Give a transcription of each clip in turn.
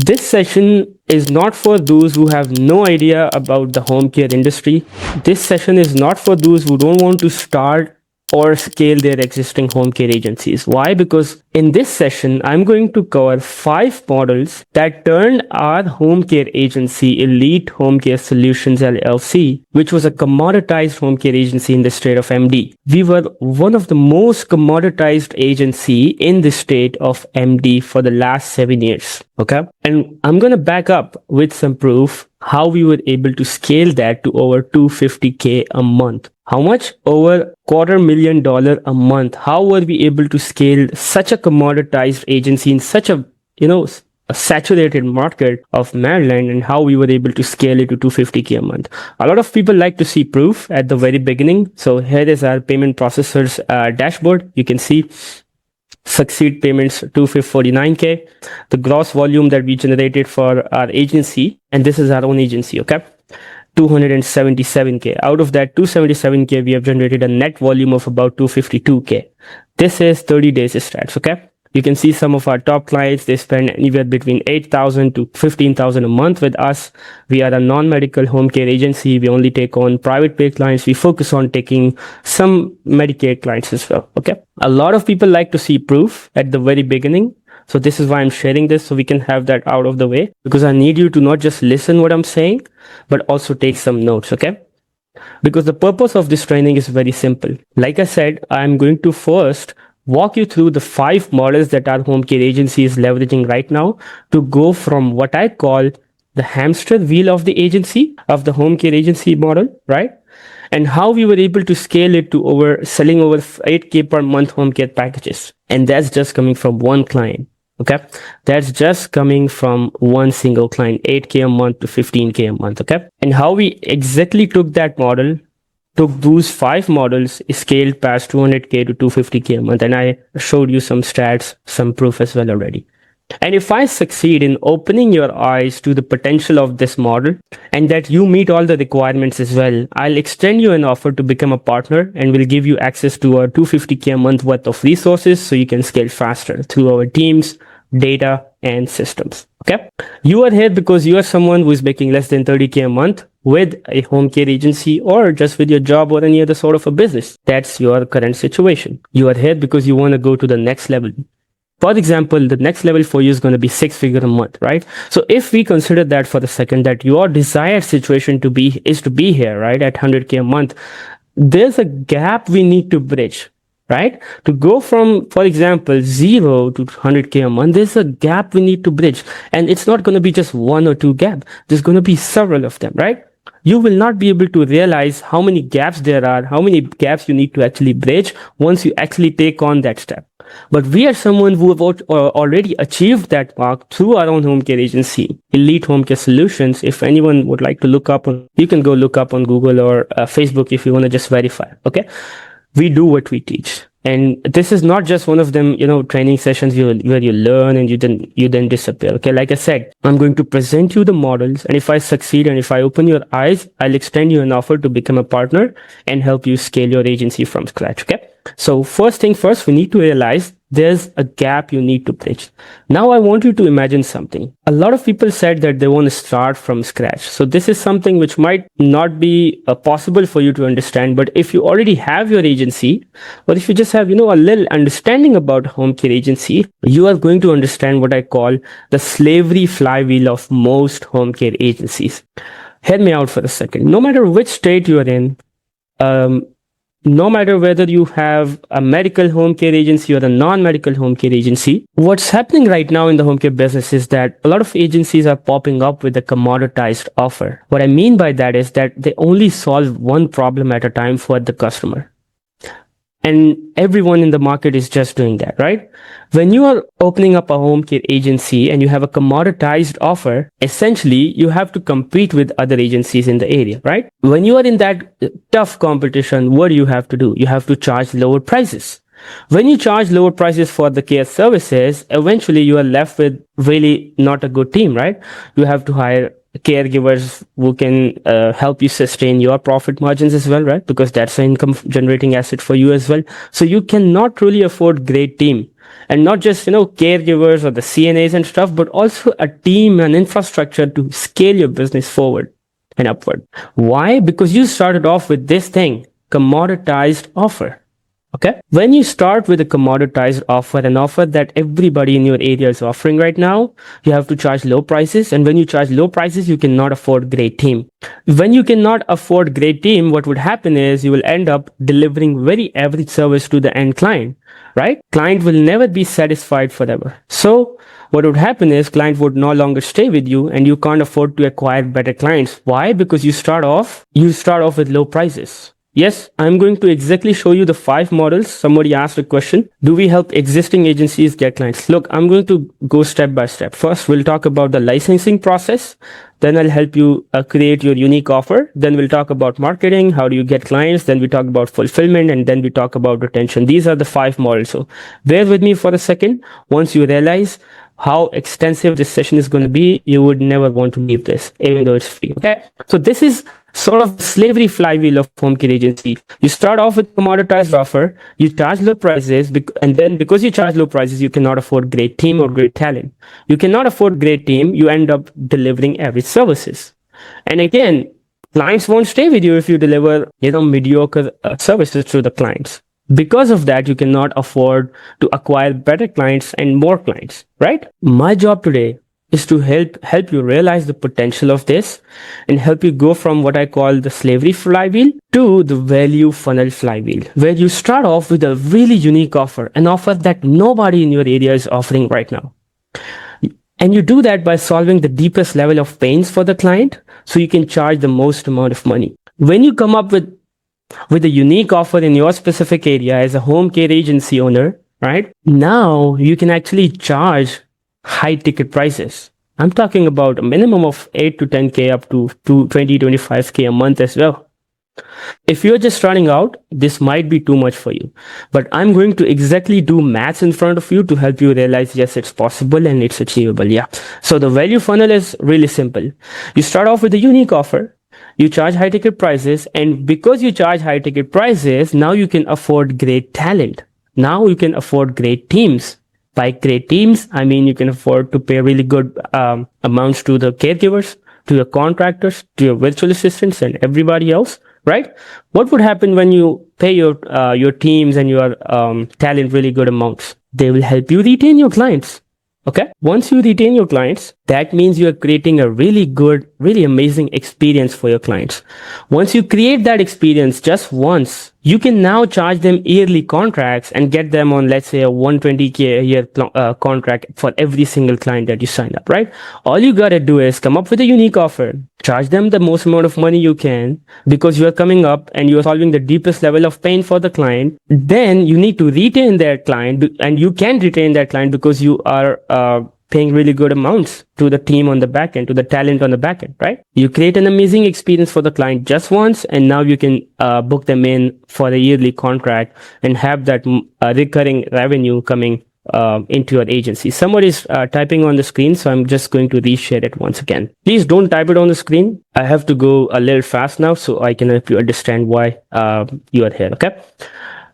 This session is not for those who have no idea about the home care industry. This session is not for those who don't want to start or scale their existing home care agencies. Why? Because in this session, I'm going to cover 5 models that turned our home care agency, Elite Home Care Solutions LLC, which was a commoditized home care agency in the state of MD. We were one of the most commoditized agency in the state of MD for the last 7 years. Okay. And I'm going to back up with some proof how we were able to scale that to over $250K a month. How much? Over $250,000 a month. How were we able to scale such a commoditized agency in such a saturated market of Maryland, and how we were able to scale it to $250K a month? A lot of people like to see proof at the very beginning. So here is our payment processor's dashboard. You can see Succeed payments $249K, the gross volume that we generated for our agency, and this is our own agency, okay? $277K. Out of that $277K, we have generated a net volume of about $252K. This is 30 days stats, okay? You can see some of our top clients, they spend anywhere between $8,000 to $15,000 a month with us. We are a non-medical home care agency. We only take on private pay clients. We focus on taking some Medicaid clients as well, okay? A lot of people like to see proof at the very beginning. So this is why I'm sharing this, so we can have that out of the way, because I need you to not just listen what I'm saying, but also take some notes, okay? Because the purpose of this training is very simple. Like I said, I'm going to first walk you through the 5 models that our home care agency is leveraging right now to go from what I call the hamster wheel of the agency, of the home care agency model, right? And how we were able to scale it to selling over 8K per month home care packages. And that's just coming from one client. Okay, that's just coming from one single client, 8K a month to 15K a month. Okay, and how we exactly took that model, took those 5 models, scaled past 200K to 250K a month. And I showed you some stats, some proof as well already. And if I succeed in opening your eyes to the potential of this model and that you meet all the requirements as well, I'll extend you an offer to become a partner, and we'll give you access to our 250K a month worth of resources so you can scale faster through our teams, data, and systems. Okay. You are here because you are someone who is making less than 30K a month with a home care agency, or just with your job or any other sort of a business. That's your current situation. You are here because you want to go to the next level. For example, the next level for you is going to be 6-figure a month, right? So if we consider that for the second, that your desired situation is to be here, right, at 100K a month, there's a gap we need to bridge, right? To go from, for example, 0 to 100K a month, there's a gap we need to bridge. And it's not going to be just 1 or 2 gaps. There's going to be several of them, right? You will not be able to realize how many gaps there are, how many gaps you need to actually bridge once you actually take on that step. But we are someone who have already achieved that mark through our own home care agency, Elite Home Care Solutions. If anyone would like to look up, you can go look up on Google or Facebook if you want to just verify. Okay. We do what we teach. And this is not just one of them, training sessions where you learn and you then disappear. Okay. Like I said, I'm going to present you the models, and if I succeed and if I open your eyes, I'll extend you an offer to become a partner and help you scale your agency from scratch. Okay. So first thing first, we need to realize there's a gap you need to bridge. Now I want you to imagine something. A lot of people said that they want to start from scratch. So this is something which might not be possible for you to understand, but if you already have your agency, or if you just have, a little understanding about home care agency, you are going to understand what I call the slavery flywheel of most home care agencies. Hear me out for a second. No matter which state you are in, no matter whether you have a medical home care agency or a non-medical home care agency, what's happening right now in the home care business is that a lot of agencies are popping up with a commoditized offer. What I mean by that is that they only solve one problem at a time for the customer. And everyone in the market is just doing that, right? When you are opening up a home care agency and you have a commoditized offer, essentially you have to compete with other agencies in the area, right? When you are in that tough competition, what do you have to do? You have to charge lower prices. When you charge lower prices for the care services, eventually you are left with really not a good team, right? You have to hire caregivers who can help you sustain your profit margins as well, right? Because that's an income generating asset for you as well. So you cannot really afford great team. And not just, caregivers or the CNAs and stuff, but also a team and infrastructure to scale your business forward and upward. Why? Because you started off with this thing, commoditized offer. Okay. When you start with a commoditized offer, an offer that everybody in your area is offering right now, you have to charge low prices. And when you charge low prices, you cannot afford great team. When you cannot afford great team, what would happen is you will end up delivering very average service to the end client, right? Client will never be satisfied forever. So what would happen is client would no longer stay with you and you can't afford to acquire better clients. Why? Because you start off with low prices. Yes, I'm going to exactly show you the 5 models. Somebody asked a question. Do we help existing agencies get clients? Look, I'm going to go step by step. First, we'll talk about the licensing process. Then I'll help you create your unique offer. Then we'll talk about marketing. How do you get clients? Then we talk about fulfillment, and then we talk about retention. These are the 5 models. So bear with me for a second. Once you realize how extensive this session is going to be, you would never want to leave this, even though it's free. Okay. So this is sort of the slavery flywheel of home care agency. You start off with commoditized offer, you charge low prices, and then because you charge low prices, you cannot afford great team or great talent. You cannot afford great team, you end up delivering average services. And again, clients won't stay with you if you deliver, mediocre services to the clients. Because of that, you cannot afford to acquire better clients and more clients, right? My job today is to help you realize the potential of this and help you go from what I call the slavery flywheel to the value funnel flywheel, where you start off with a really unique offer, an offer that nobody in your area is offering right now. And you do that by solving the deepest level of pains for the client so you can charge the most amount of money. When you come up with a unique offer in your specific area as a home care agency owner, right? Now you can actually charge high ticket prices. I'm talking about a minimum of 8 to 10K up to 20, 25K a month as well. If you're just starting out, this might be too much for you, but I'm going to exactly do maths in front of you to help you realize, yes, it's possible and it's achievable. Yeah. So the value funnel is really simple. You start off with a unique offer. You charge high ticket prices, and because you charge high ticket prices, now you can afford great talent. Now you can afford great teams. By great teams, I mean you can afford to pay really good amounts to the caregivers, to your contractors, to your virtual assistants, and everybody else, right? What would happen when you pay your teams and your talent really good amounts? They will help you retain your clients. Okay. Once you retain your clients, that means you are creating a really good, really amazing experience for your clients. Once you create that experience just once, you can now charge them yearly contracts and get them on, let's say, a 120K a year contract for every single client that you sign up, right? All you got to do is come up with a unique offer, charge them the most amount of money you can because you are coming up and you are solving the deepest level of pain for the client. Then you need to retain that client, and you can retain that client because you are paying really good amounts to the team on the back end, to the talent on the back end, right? You create an amazing experience for the client just once, and now you can book them in for a yearly contract and have that recurring revenue coming into your agency. Somebody is typing on the screen, so I'm just going to reshare it once again. Please don't type it on the screen. I have to go a little fast now so I can help you understand why you are here, okay?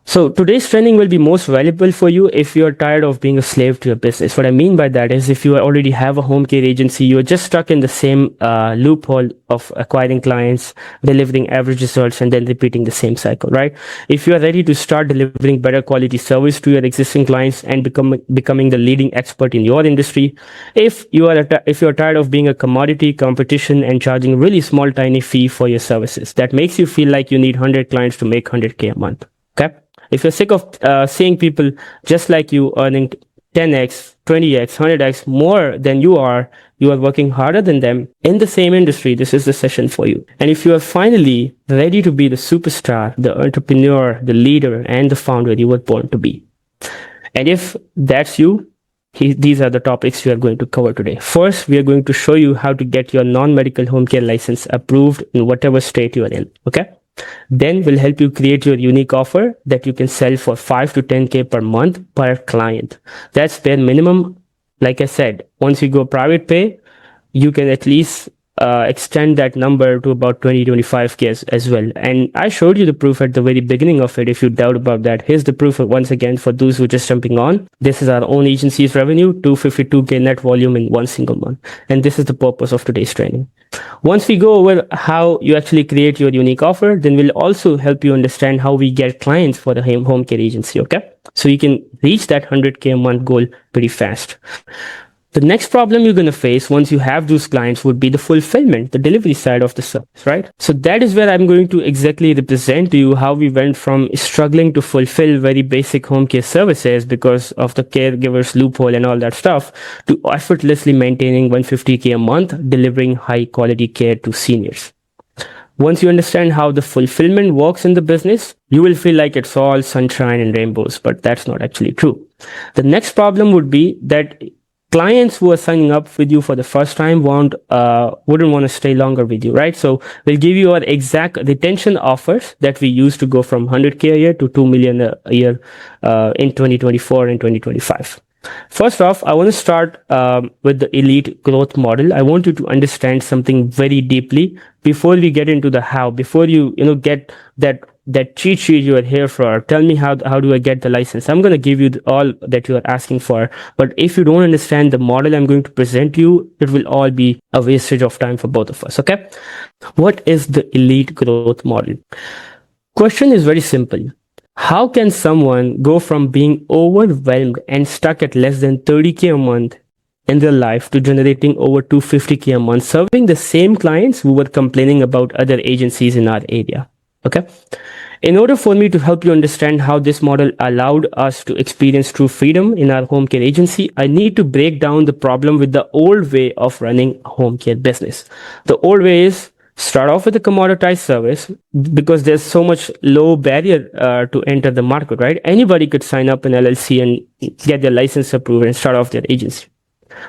So today's training will be most valuable for you if you're tired of being a slave to your business. What I mean by that is if you already have a home care agency, you're just stuck in the same loophole of acquiring clients, delivering average results, and then repeating the same cycle, right? If you are ready to start delivering better quality service to your existing clients and becoming the leading expert in your industry, if you're tired of being a commodity competition and charging really small tiny fee for your services, that makes you feel like you need 100 clients to make 100K a month, okay? If you're sick of seeing people just like you earning 10x, 20x, 100x more than you are working harder than them in the same industry, this is the session for you. And if you are finally ready to be the superstar, the entrepreneur, the leader, and the founder you were born to be. And if that's you, these are the topics we are going to cover today. First, we are going to show you how to get your non-medical home care license approved in whatever state you are in, okay? Then we'll help you create your unique offer that you can sell for 5 to 10K per month per client. That's bare minimum. Like I said, once you go private pay, you can at least extend that number to about 20-25K as well. And I showed you the proof at the very beginning of it. If you doubt about that, here's the proof once again for those who are just jumping on. This is our own agency's revenue, 252K net volume in one single month. And this is the purpose of today's training. Once we go over how you actually create your unique offer, then we'll also help you understand how we get clients for the home care agency, okay? So you can reach that 100K a month goal pretty fast. The next problem you're going to face once you have those clients would be the fulfillment, the delivery side of the service, right? So that is where I'm going to exactly represent to you how we went from struggling to fulfill very basic home care services because of the caregivers loophole and all that stuff to effortlessly maintaining 150K a month, delivering high quality care to seniors. Once you understand how the fulfillment works in the business, you will feel like it's all sunshine and rainbows, but that's not actually true. The next problem would be that clients who are signing up with you for the first time wouldn't want to stay longer with you, right? So we'll give you our exact retention offers that we use to go from 100K a year to 2 million a year in 2024 and 2025. First off, I want to start with the elite growth model. I want you to understand something very deeply before we get into the how, before you get that cheat sheet you are here for. Tell me how do I get the license? I'm going to give you all that you are asking for. But if you don't understand the model I'm going to present you, it will all be a wastage of time for both of us, okay? What is the elite growth model? Question is very simple. How can someone go from being overwhelmed and stuck at less than 30K a month in their life to generating over 250K a month, serving the same clients who were complaining about other agencies in our area? Okay. In order for me to help you understand how this model allowed us to experience true freedom in our home care agency, I need to break down the problem with the old way of running a home care business. The old way is start off with a commoditized service because there's so much low barrier to enter the market, right? Anybody could sign up an LLC and get their license approved and start off their agency.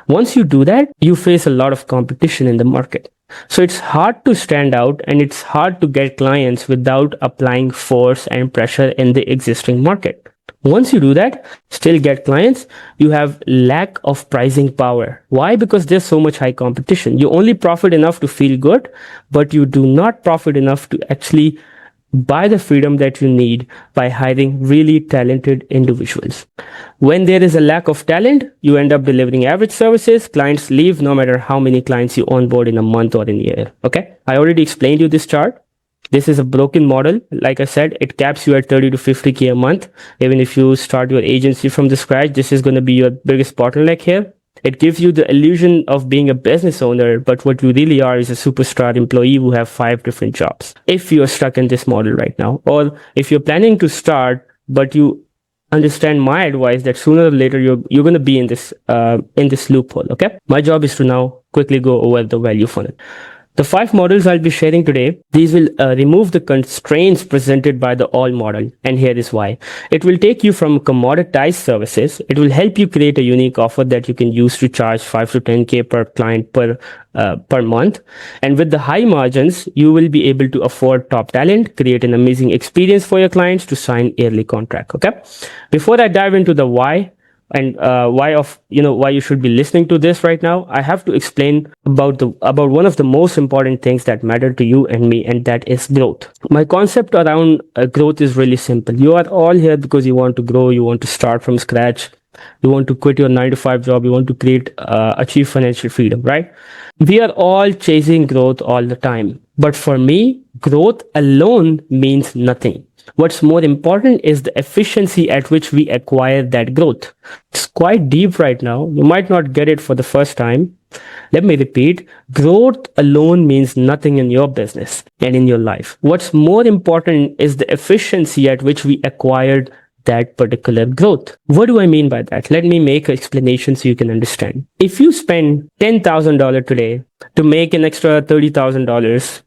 Once you do that, you face a lot of competition in the market. So it's hard to stand out and it's hard to get clients without applying force and pressure in the existing market. Once you do that, still get clients, you have lack of pricing power. Why? Because there's so much high competition. You only profit enough to feel good, but you do not profit enough to actually buy the freedom that you need by hiring really talented individuals. When there is a lack of talent, you end up delivering average services. Clients leave no matter how many clients you onboard in a month or in a year. Okay. I already explained you this chart. This is a broken model. Like I said, it caps you at 30 to 50K a month. Even if you start your agency from the scratch, this is going to be your biggest bottleneck here. It gives you the illusion of being a business owner, but what you really are is a superstar employee who have 5 different jobs. If you're stuck in this model right now, or if you're planning to start, but you understand my advice that sooner or later you're going to be in this loophole. Okay. My job is to now quickly go over the value funnel. The 5 models I'll be sharing today, these will remove the constraints presented by the all model. And here is why. It will take you from commoditized services. It will help you create a unique offer that you can use to charge 5 to 10K per client per month. And with the high margins, you will be able to afford top talent, create an amazing experience for your clients to sign yearly contract. Okay. Before I dive into the why, and why you should be listening to this right now, I have to explain about one of the most important things that matter to you and me, and that is growth. My concept around growth is really simple. You are all here because you want to grow, you want to start from scratch, you want to quit your 9-to-5 job, you want to achieve financial freedom, right? We are all chasing growth all the time. But for me, growth alone means nothing. What's more important is the efficiency at which we acquire that growth. It's quite deep right now. You might not get it for the first time. Let me repeat. Growth alone means nothing in your business and in your life. What's more important is the efficiency at which we acquired that particular growth. What do I mean by that? Let me make an explanation so you can understand. If you spend $10,000 today to make an extra $30,000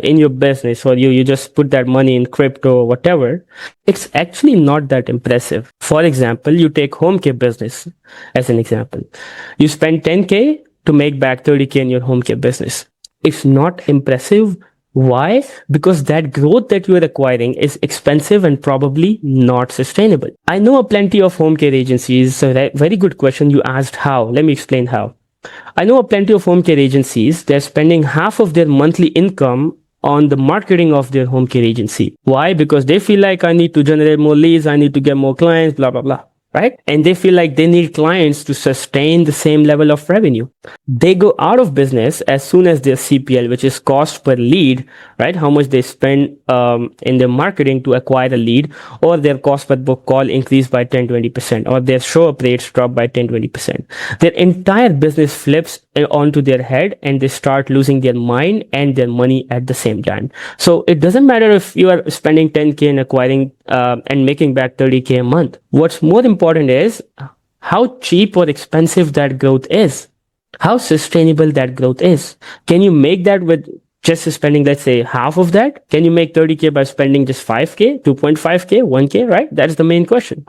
in your business, or you just put that money in crypto or whatever, it's actually not that impressive. For example, you take home care business as an example. You spend 10K to make back 30K in your home care business. It's not impressive. Why? Because that growth that you are acquiring is expensive and probably not sustainable. I know plenty of home care agencies. So that very good question you asked how. Let me explain how. I know plenty of home care agencies, they're spending half of their monthly income on the marketing of their home care agency. Why? Because they feel like I need to generate more leads, I need to get more clients, blah, blah, blah. Right? And they feel like they need clients to sustain the same level of revenue. They go out of business as soon as their CPL, which is cost per lead, right? How much they spend in their marketing to acquire a lead, or their cost per book call increase by 10-20%, or their show up rates drop by 10-20%. Their entire business flips onto their head and they start losing their mind and their money at the same time. So it doesn't matter if you are spending 10K in acquiring and making back 30K a month. What's more important is how cheap or expensive that growth is, how sustainable that growth is. Can you make that with just spending, let's say, half of that? Can you make 30K by spending just 5K, 2.5K, 1K, right? That's the main question.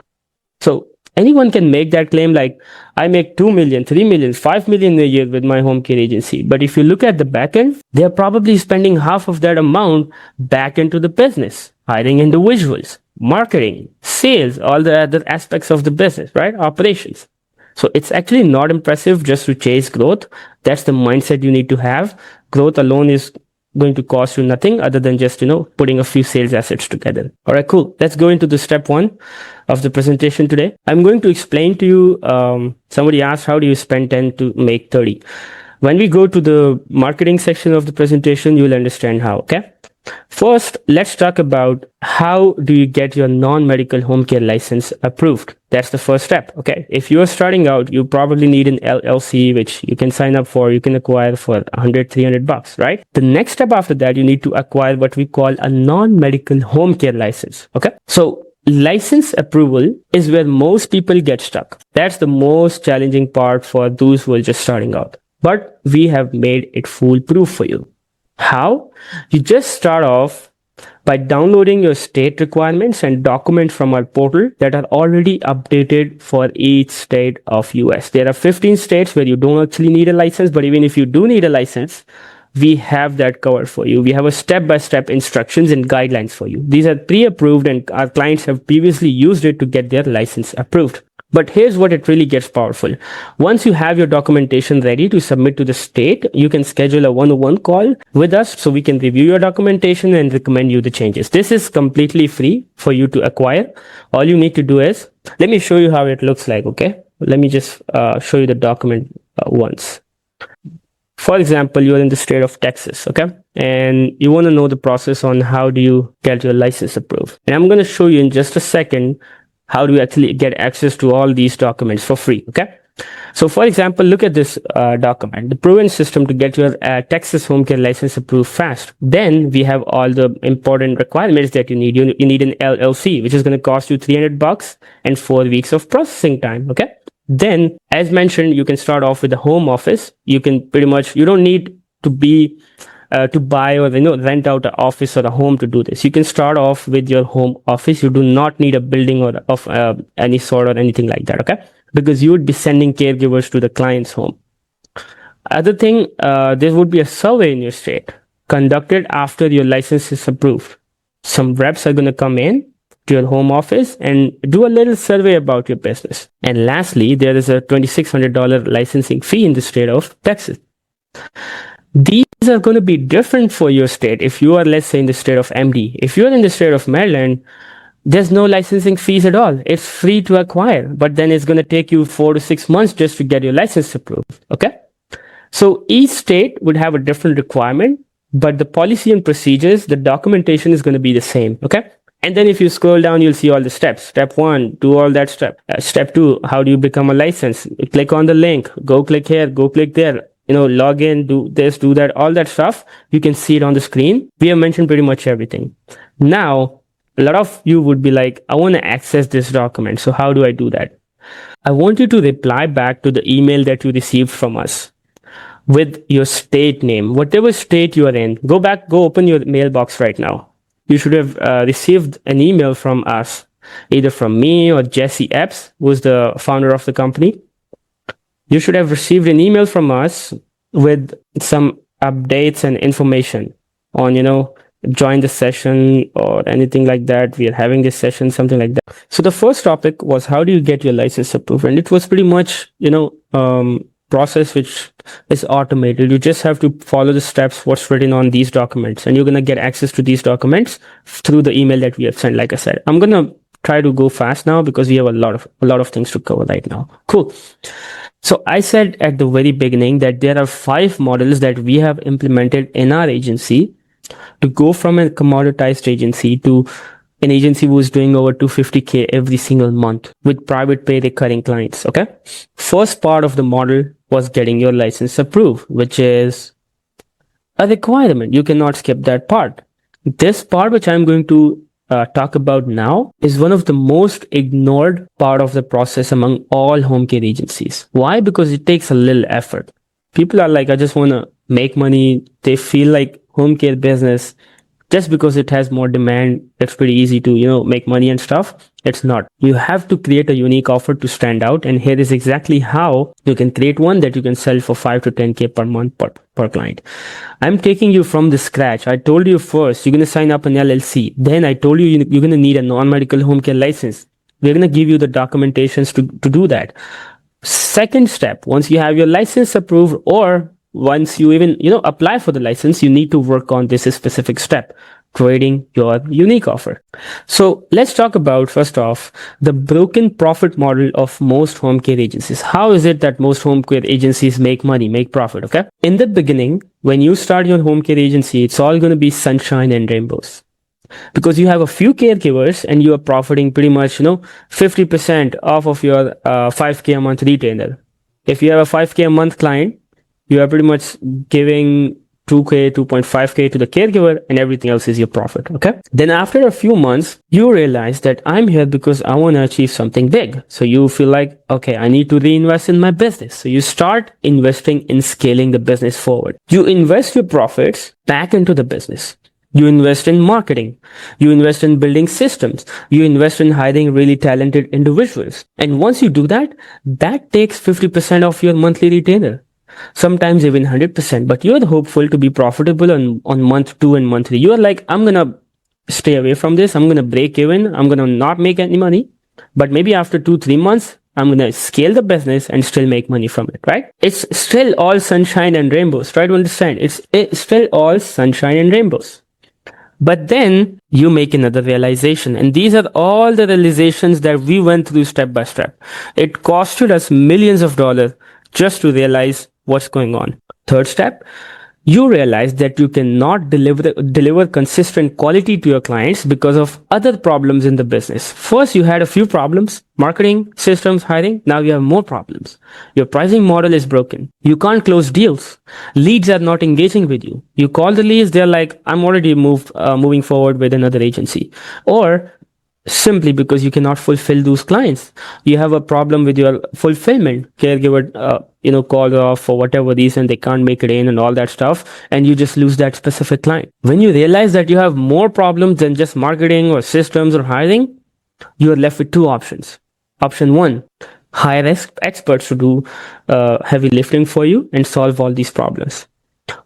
So anyone can make that claim, like, I make 2 million, 3 million, 5 million a year with my home care agency. But if you look at the back end, they're probably spending half of that amount back into the business, hiring individuals, marketing, sales, all the other aspects of the business, right? Operations. So it's actually not impressive just to chase growth. That's the mindset you need to have. Growth alone is going to cost you nothing other than just, putting a few sales assets together. All right, cool. Let's go into the step 1 of the presentation today. I'm going to explain to you, somebody asked, how do you spend 10 to make 30? When we go to the marketing section of the presentation, you'll understand how, okay? First, let's talk about how do you get your non-medical home care license approved. That's the first step, okay? If you're starting out, you probably need an LLC, which you can sign up for, you can acquire for $100-$300, right? The next step after that, you need to acquire what we call a non-medical home care license, okay? So license approval is where most people get stuck. That's the most challenging part for those who are just starting out. But we have made it foolproof for you. How? You just start off by downloading your state requirements and documents from our portal that are already updated for each state of US. There are 15 states where you don't actually need a license, but even if you do need a license, we have that covered for you. We have a step-by-step instructions and guidelines for you. These are pre-approved and our clients have previously used it to get their license approved. But here's what it really gets powerful. Once you have your documentation ready to submit to the state, you can schedule a one-on-one call with us so we can review your documentation and recommend you the changes. This is completely free for you to acquire. All you need to do is, let me show you how it looks like, okay? Let me just show you the document once. For example, you're in the state of Texas, okay? And you want to know the process on how do you get your license approved. And I'm going to show you in just a second how do you actually get access to all these documents for free, okay? So for example, look at this document, the proven system to get your Texas home care license approved fast. Then we have all the important requirements that you need. You need an LLC, which is going to cost you $300 and 4 weeks of processing time, okay? Then, as mentioned, you can start off with a home office. You can pretty much, you don't need to be to buy or rent out an office or a home to do this. You can start off with your home office. You do not need a building or of any sort or anything like that, okay? Because you would be sending caregivers to the client's home. Other thing, there would be a survey in your state conducted after your license is approved. Some reps are going to come in to your home office and do a little survey about your business. And lastly, there is a $2,600 licensing fee in the state of Texas. These are going to be different for your state. If you are, let's say, in the state of MD, if you're in the state of Maryland, there's no licensing fees at all. It's free to acquire, but then it's going to take you 4 to 6 months just to get your license approved, okay? So each state would have a different requirement, but the policy and procedures, the documentation is going to be the same, okay? And then if you scroll down, you'll see all the steps. Step 1, do all that step. Step 2, how do you become a license? Click on the link, go click here, go click there. Log in, do this, do that, all that stuff. You can see it on the screen. We have mentioned pretty much everything. Now, a lot of you would be like, I want to access this document. So how do I do that? I want you to reply back to the email that you received from us with your state name, whatever state you are in. Go open your mailbox right now. You should have received an email from us, either from me or Jesse Epps, who's the founder of the company. You should have received an email from us with some updates and information on, join the session or anything like that. We are having this session, something like that. So the first topic was, how do you get your license approved? And it was pretty much, process which is automated. You just have to follow the steps, what's written on these documents, and you're going to get access to these documents through the email that we have sent. Like I said, I'm going to try to go fast now because we have a lot of things to cover right now. Cool. So I said at the very beginning that there are 5 models that we have implemented in our agency to go from a commoditized agency to an agency who is doing over 250K every single month with private pay recurring clients. Okay. First part of the model was getting your license approved, which is a requirement. You cannot skip that part. This part, which I'm going to talk about now, is one of the most ignored part of the process among all home care agencies. Why? Because it takes a little effort. People are like, I just want to make money. They feel like home care business, just because it has more demand, it's pretty easy to, make money and stuff. It's not. You have to create a unique offer to stand out. And here is exactly how you can create one that you can sell for 5 to 10K per month per client. I'm taking you from the scratch. I told you first, you're going to sign up an LLC. Then I told you you're going to need a non-medical home care license. We're going to give you the documentations to do that. Second step, once you have your license approved, or once you even, apply for the license, you need to work on this specific step, creating your unique offer. So let's talk about, first off, the broken profit model of most home care agencies. How is it that most home care agencies make money, make profit? Okay. In the beginning, when you start your home care agency, it's all going to be sunshine and rainbows, because you have a few caregivers and you are profiting pretty much, 50% off of your 5K a month retainer. If you have a 5K a month client, you are pretty much giving 2K, 2.5K to the caregiver, and everything else is your profit. Okay. Then after a few months, you realize that I'm here because I want to achieve something big. So you feel like, okay, I need to reinvest in my business. So you start investing in scaling the business forward. You invest your profits back into the business. You invest in marketing. You invest in building systems. You invest in hiring really talented individuals. And once you do that, that takes 50% of your monthly retainer. Sometimes even 100%, but you're hopeful to be profitable on month 2 and month 3. You are like, I'm going to stay away from this. I'm going to break even. I'm going to not make any money, but maybe after 2-3 months, I'm going to scale the business and still make money from it, right? It's still all sunshine and rainbows. Try to understand. It's still all sunshine and rainbows. But then you make another realization. And these are all the realizations that we went through step by step. It costed us millions of dollars just to realize what's going on. Third step, you realize that you cannot deliver consistent quality to your clients because of other problems in the business. First, you had a few problems: marketing, systems, hiring. Now you have more problems. Your pricing model is broken. You can't close deals. Leads are not engaging with you. You call the leads, they're like, I'm already moving forward with another agency. Or simply because you cannot fulfill those clients. You have a problem with your fulfillment. Caregiver, called off for whatever reason, they can't make it in and all that stuff, and you just lose that specific client. When you realize that you have more problems than just marketing or systems or hiring, you are left with 2 options. Option 1, hire experts to do heavy lifting for you and solve all these problems.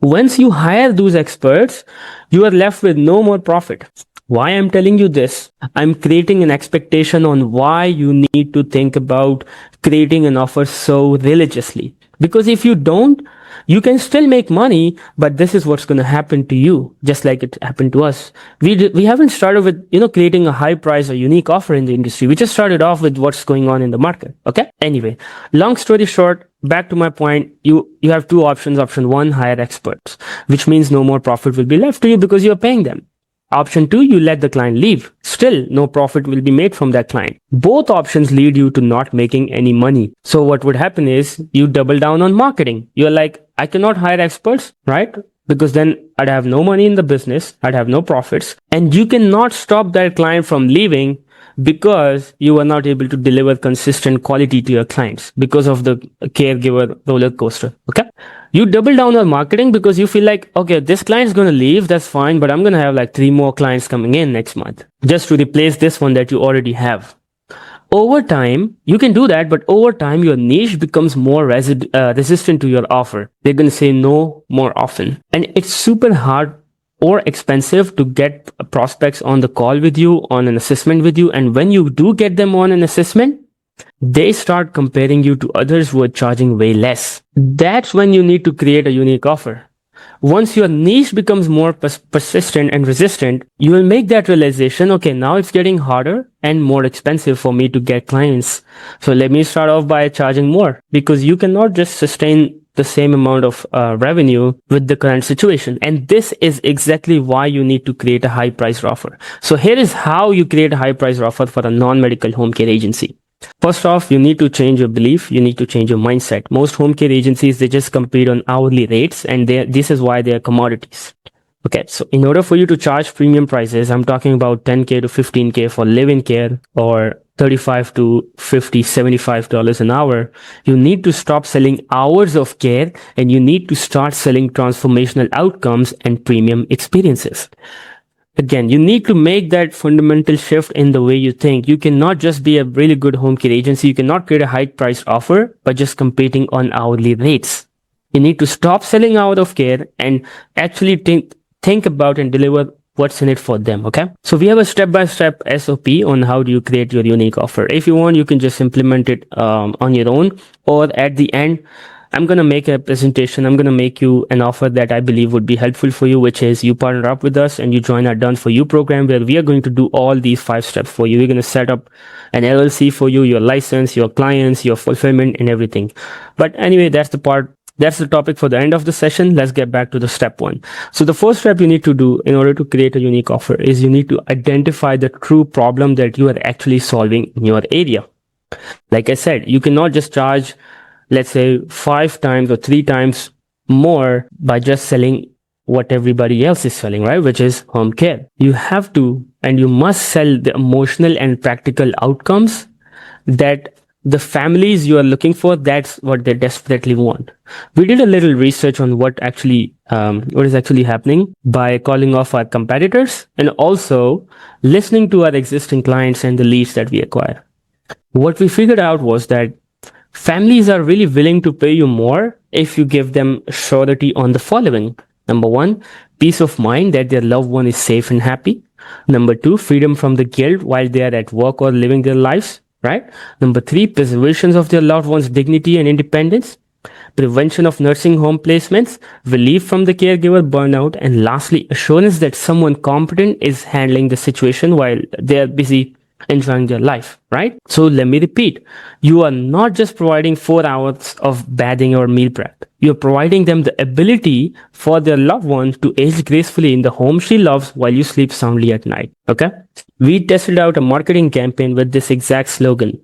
Once you hire those experts, you are left with no more profit. Why I'm telling you this? I'm creating an expectation on why you need to think about creating an offer so religiously. Because if you don't, you can still make money, but this is what's going to happen to you, just like it happened to us. We haven't started with, creating a high price or unique offer in the industry. We just started off with what's going on in the market. Okay. Anyway, long story short, back to my point, you have 2 options. Option 1, hire experts, which means no more profit will be left to you because you're paying them. Option 2, you let the client leave. Still, no profit will be made from that client. Both options lead you to not making any money. So what would happen is you double down on marketing. You're like, I cannot hire experts, right? Because then I'd have no money in the business. I'd have no profits. And you cannot stop that client from leaving because you are not able to deliver consistent quality to your clients because of the caregiver roller coaster. Okay. You double down on marketing because you feel like, okay, this client's going to leave. That's fine. But I'm going to have like 3 more clients coming in next month just to replace this one that you already have. Over time, you can do that. But over time, your niche becomes more resistant to your offer. They're going to say no more often. And it's super hard or expensive to get prospects on the call with you, on an assessment with you. And when you do get them on an assessment, they start comparing you to others who are charging way less. That's when you need to create a unique offer. Once your niche becomes more persistent and resistant, you will make that realization, okay, now it's getting harder and more expensive for me to get clients. So let me start off by charging more, because you cannot just sustain the same amount of revenue with the current situation. And this is exactly why you need to create a high priced offer. So here is how you create a high priced offer for a non-medical home care agency. First off, you need to change your belief. You need to change your mindset. Most home care agencies, they just compete on hourly rates, and this is why they are commodities. Okay, so in order for you to charge premium prices, I'm talking about 10K to 15K for live-in care, or 35 to 50, $75 an hour. You need to stop selling hours of care, and you need to start selling transformational outcomes and premium experiences. Again, you need to make that fundamental shift in the way you think. You cannot just be a really good home care agency. You cannot create a high priced offer by just competing on hourly rates. You need to stop selling out of care and actually think about and deliver what's in it for them. Okay. So we have a step-by-step SOP on how do you create your unique offer. If you want, you can just implement it on your own, or at the end, I'm going to make a presentation. I'm going to make you an offer that I believe would be helpful for you, which is you partner up with us and you join our Done For You program, where we are going to do all these 5 steps for you. We're going to set up an LLC for you, your license, your clients, your fulfillment, and everything. But anyway, that's the topic for the end of the session. Let's get back to the step 1. So the first step you need to do in order to create a unique offer is you need to identify the true problem that you are actually solving in your area. Like I said, you cannot just charge, let's say, 5 times or 3 times more by just selling what everybody else is selling, right? Which is home care. You have to, and you must sell the emotional and practical outcomes that the families you are looking for, that's what they desperately want. We did a little research on what is actually happening by calling off our competitors and also listening to our existing clients and the leads that we acquire. What we figured out was that families are really willing to pay you more if you give them surety on the following. Number 1, peace of mind that their loved one is safe and happy. Number 2, freedom from the guilt while they are at work or living their lives, right? Number 3, preservation of their loved one's dignity and independence. Prevention of nursing home placements, relief from the caregiver burnout, and lastly, assurance that someone competent is handling the situation while they are busy enjoying their life, right? So let me repeat, you are not just providing 4 hours of bathing or meal prep. You're providing them the ability for their loved one to age gracefully in the home she loves while you sleep soundly at night. Okay. We tested out a marketing campaign with this exact slogan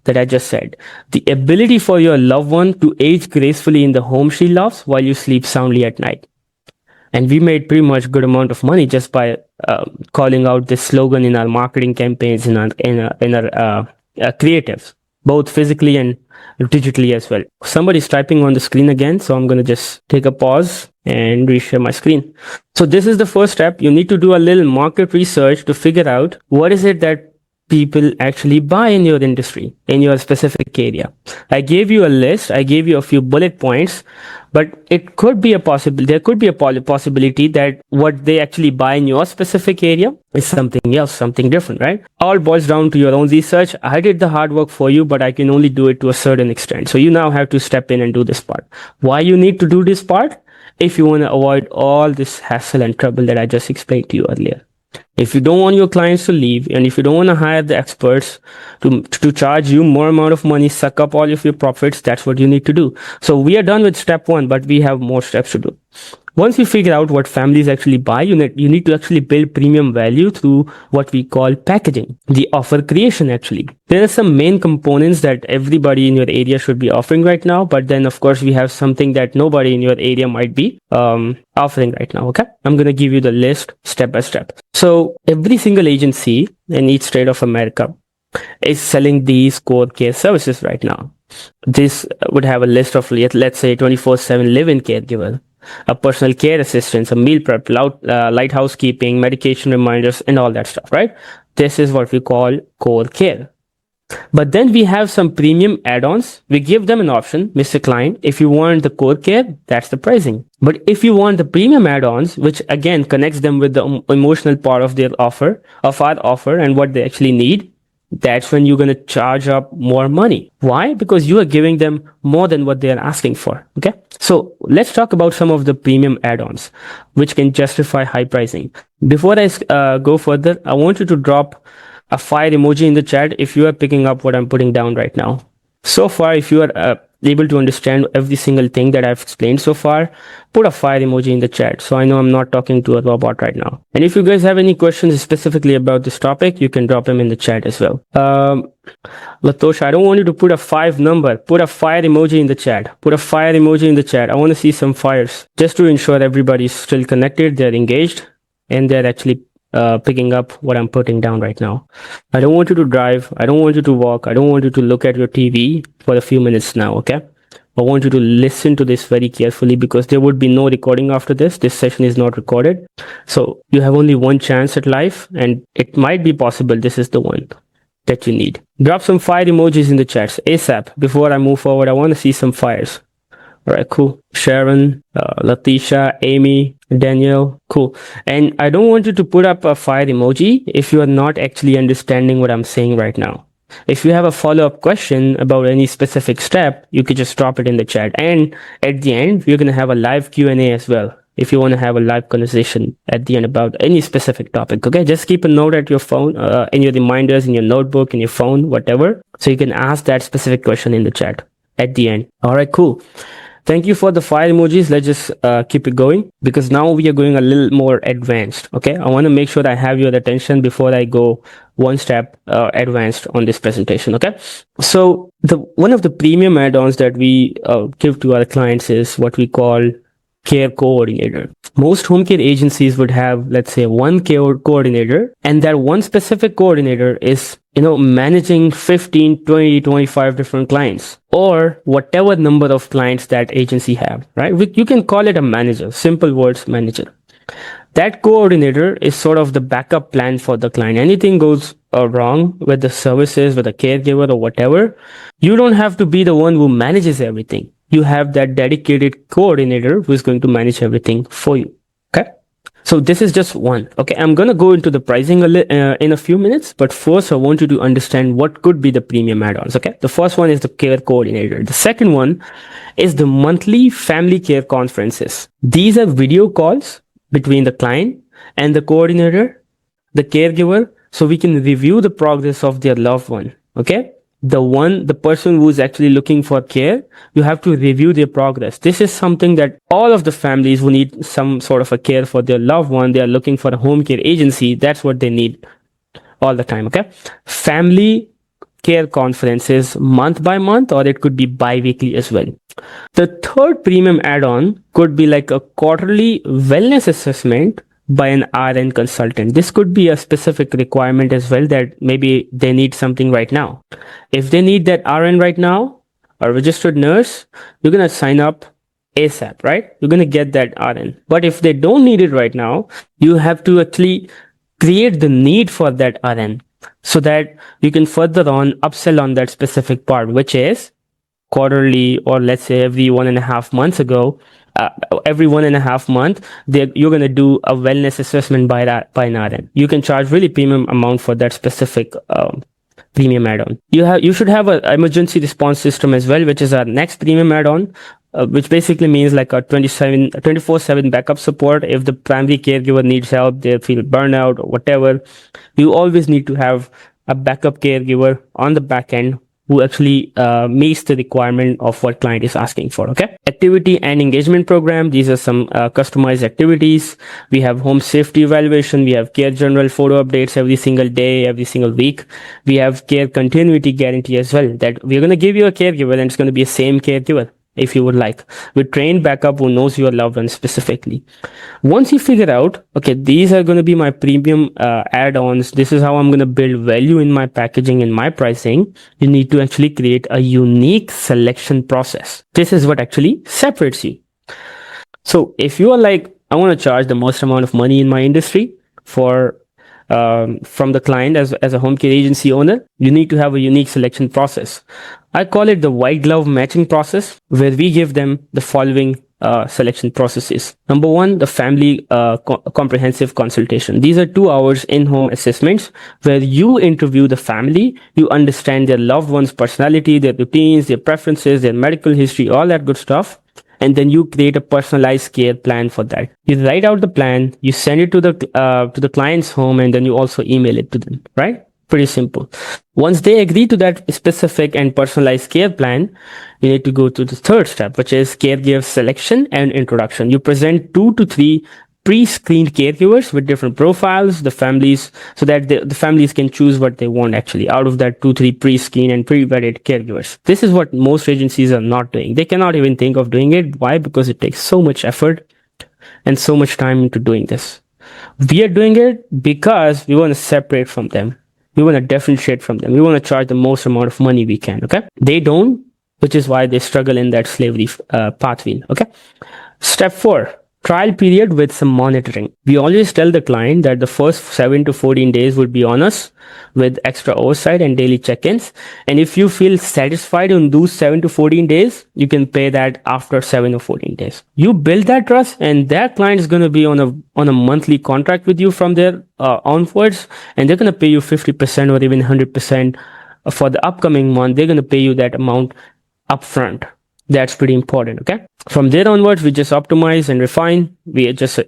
that I just said. The ability for your loved one to age gracefully in the home she loves while you sleep soundly at night. And we made pretty much good amount of money just by calling out this slogan in our marketing campaigns, in our creatives, both physically and digitally as well. Somebody's typing on the screen again, so I'm going to just take a pause and reshare my screen. So this is the first step. You need to do a little market research to figure out what is it that people actually buy in your industry, in your specific area. I gave you a list. I gave you a few bullet points, but it could be there could be a possibility that what they actually buy in your specific area is something else, something different, right? All boils down to your own research. I did the hard work for you, but I can only do it to a certain extent. So you now have to step in and do this part. Why you need to do this part? If you want to avoid all this hassle and trouble that I just explained to you earlier. If you don't want your clients to leave, and if you don't want to hire the experts to charge you more amount of money, suck up all of your profits, that's what you need to do. So we are done with step 1, but we have more steps to do. Once you figure out what families actually buy, you need to actually build premium value through what we call packaging, the offer creation actually. There are some main components that everybody in your area should be offering right now, but then of course we have something that nobody in your area might be offering right now, okay? I'm going to give you the list step by step. So every single agency in each state of America is selling these core care services right now. This would have a list of, let's say, 24/7 live-in caregiver, a personal care assistant, a meal prep, light housekeeping, medication reminders, and all that stuff, right? This is what we call core care. But then we have some premium add-ons. We give them an option, Mr. Client, if you want the core care, that's the pricing. But if you want the premium add-ons, which again connects them with the emotional part of their offer, of our offer and what they actually need, that's when you're going to charge up more money. Why? Because you are giving them more than what they are asking for. Okay. So let's talk about some of the premium add-ons which can justify high pricing. Before I go further, I want you to drop a fire emoji in the chat if you are picking up what I'm putting down right now. So far, if you are able to understand every single thing that I've explained so far, put a fire emoji in the chat so I know I'm not talking to a robot right now. And if you guys have any questions specifically about this topic, you can drop them in the chat as well. Latosha, I don't want you to put a 5 number. Put a fire emoji in the chat. Put a fire emoji in the chat. I want to see some fires just to ensure everybody's still connected, they're engaged, and they're actually picking up what I'm putting down right now. I don't want you to drive. I don't want you to walk. I don't want you to look at your TV for a few minutes now, okay? I want you to listen to this very carefully because there would be no recording after this. This session is not recorded. So you have only one chance at life, and it might be possible this is the one that you need. Drop some fire emojis in the chats ASAP. Before I move forward, I want to see some fires. All right, cool. Sharon, Latisha, Amy, Danielle, cool. And I don't want you to put up a fire emoji if you are not actually understanding what I'm saying right now. If you have a follow-up question about any specific step, you could just drop it in the chat. And at the end, we're going to have a live Q&A as well. If you want to have a live conversation at the end about any specific topic, okay? Just keep a note at your phone, in your reminders, in your notebook, in your phone, whatever. So you can ask that specific question in the chat at the end. All right, cool. Thank you for the fire emojis. Let's just keep it going because now we are going a little more advanced. Okay, I want to make sure I have your attention before I go one step advanced on this presentation. Okay, so one of the premium add-ons that we give to our clients is what we call care coordinator. Most home care agencies would have, let's say, one care coordinator, and that one specific coordinator is, managing 15, 20, 25 different clients or whatever number of clients that agency have, right? You can call it a manager, simple words, manager. That coordinator is sort of the backup plan for the client. Anything goes wrong with the services, with a caregiver or whatever, you don't have to be the one who manages everything. You have that dedicated coordinator who is going to manage everything for you. Okay. So this is just one. Okay. I'm going to go into the pricing in a few minutes, but first I want you to understand what could be the premium add-ons. Okay. The first one is the care coordinator. The second one is the monthly family care conferences. These are video calls between the client and the coordinator, the caregiver, so we can review the progress of their loved one. Okay. The person who is actually looking for care, you have to review their progress. This is something that all of the families who need some sort of a care for their loved one, they are looking for a home care agency. That's what they need all the time. Okay. Family care conferences month by month, or it could be bi-weekly as well. The third premium add-on could be like a quarterly wellness assessment by an RN consultant. This could be a specific requirement as well, that maybe they need something right now. If they need that RN right now, a registered nurse, you're going to sign up ASAP, right? You're going to get that RN. But if they don't need it right now, you have to actually create the need for that RN so that you can further on upsell on that specific part, which is quarterly, or let's say every 1.5 months ago, every 1.5 month, you're going to do a wellness assessment by an RN. You can charge really premium amount for that specific premium add-on. You should have an emergency response system as well, which is our next premium add-on, which basically means like a 24/7 backup support. If the primary caregiver needs help, they feel burnout or whatever, you always need to have a backup caregiver on the back end who actually meets the requirement of what client is asking for. Okay. Activity and engagement program. These are some customized activities. We have home safety evaluation. We have care general photo updates every single day, every single week. We have care continuity guarantee as well, that we're going to give you a caregiver and it's going to be a same caregiver if you would like, with trained backup who knows your loved one specifically. Once you figure out, okay, these are going to be my premium add-ons, this is how I'm going to build value in my packaging and my pricing, you need to actually create a unique selection process. This is what actually separates you. So if you are like, I want to charge the most amount of money in my industry from the client as a home care agency owner, you need to have a unique selection process. I call it the white glove matching process, where we give them the following selection processes. Number one, the family comprehensive consultation. These are 2 hours in-home assessments where you interview the family, you understand their loved one's personality, their routines, their preferences, their medical history, all that good stuff. And then you create a personalized care plan for that. You write out the plan, you send it to the client's home, and then you also email it to them, right? Pretty simple. Once they agree to that specific and personalized care plan, you need to go to the third step, which is caregiver selection and introduction. You present 2 to 3 pre-screened caregivers with different profiles, the families, so that the families can choose what they want actually out of that 2-3 pre-screened and pre-vetted caregivers. This is what most agencies are not doing. They cannot even think of doing it. Why? Because it takes so much effort and so much time into doing this. We are doing it because we want to separate from them. We want to differentiate from them. We want to charge the most amount of money we can. Okay. They don't, which is why they struggle in that slavery pathway. Okay. Step 4. Trial period with some monitoring. We always tell the client that the first 7 to 14 days would be on us with extra oversight and daily check-ins. And if you feel satisfied in those 7 to 14 days, you can pay that after 7 or 14 days. You build that trust, and that client is going to be on a monthly contract with you from there onwards, and they're going to pay you 50% or even 100% for the upcoming month. They're going to pay you that amount upfront. That's pretty important. Okay. From there onwards, we just optimize and refine. We just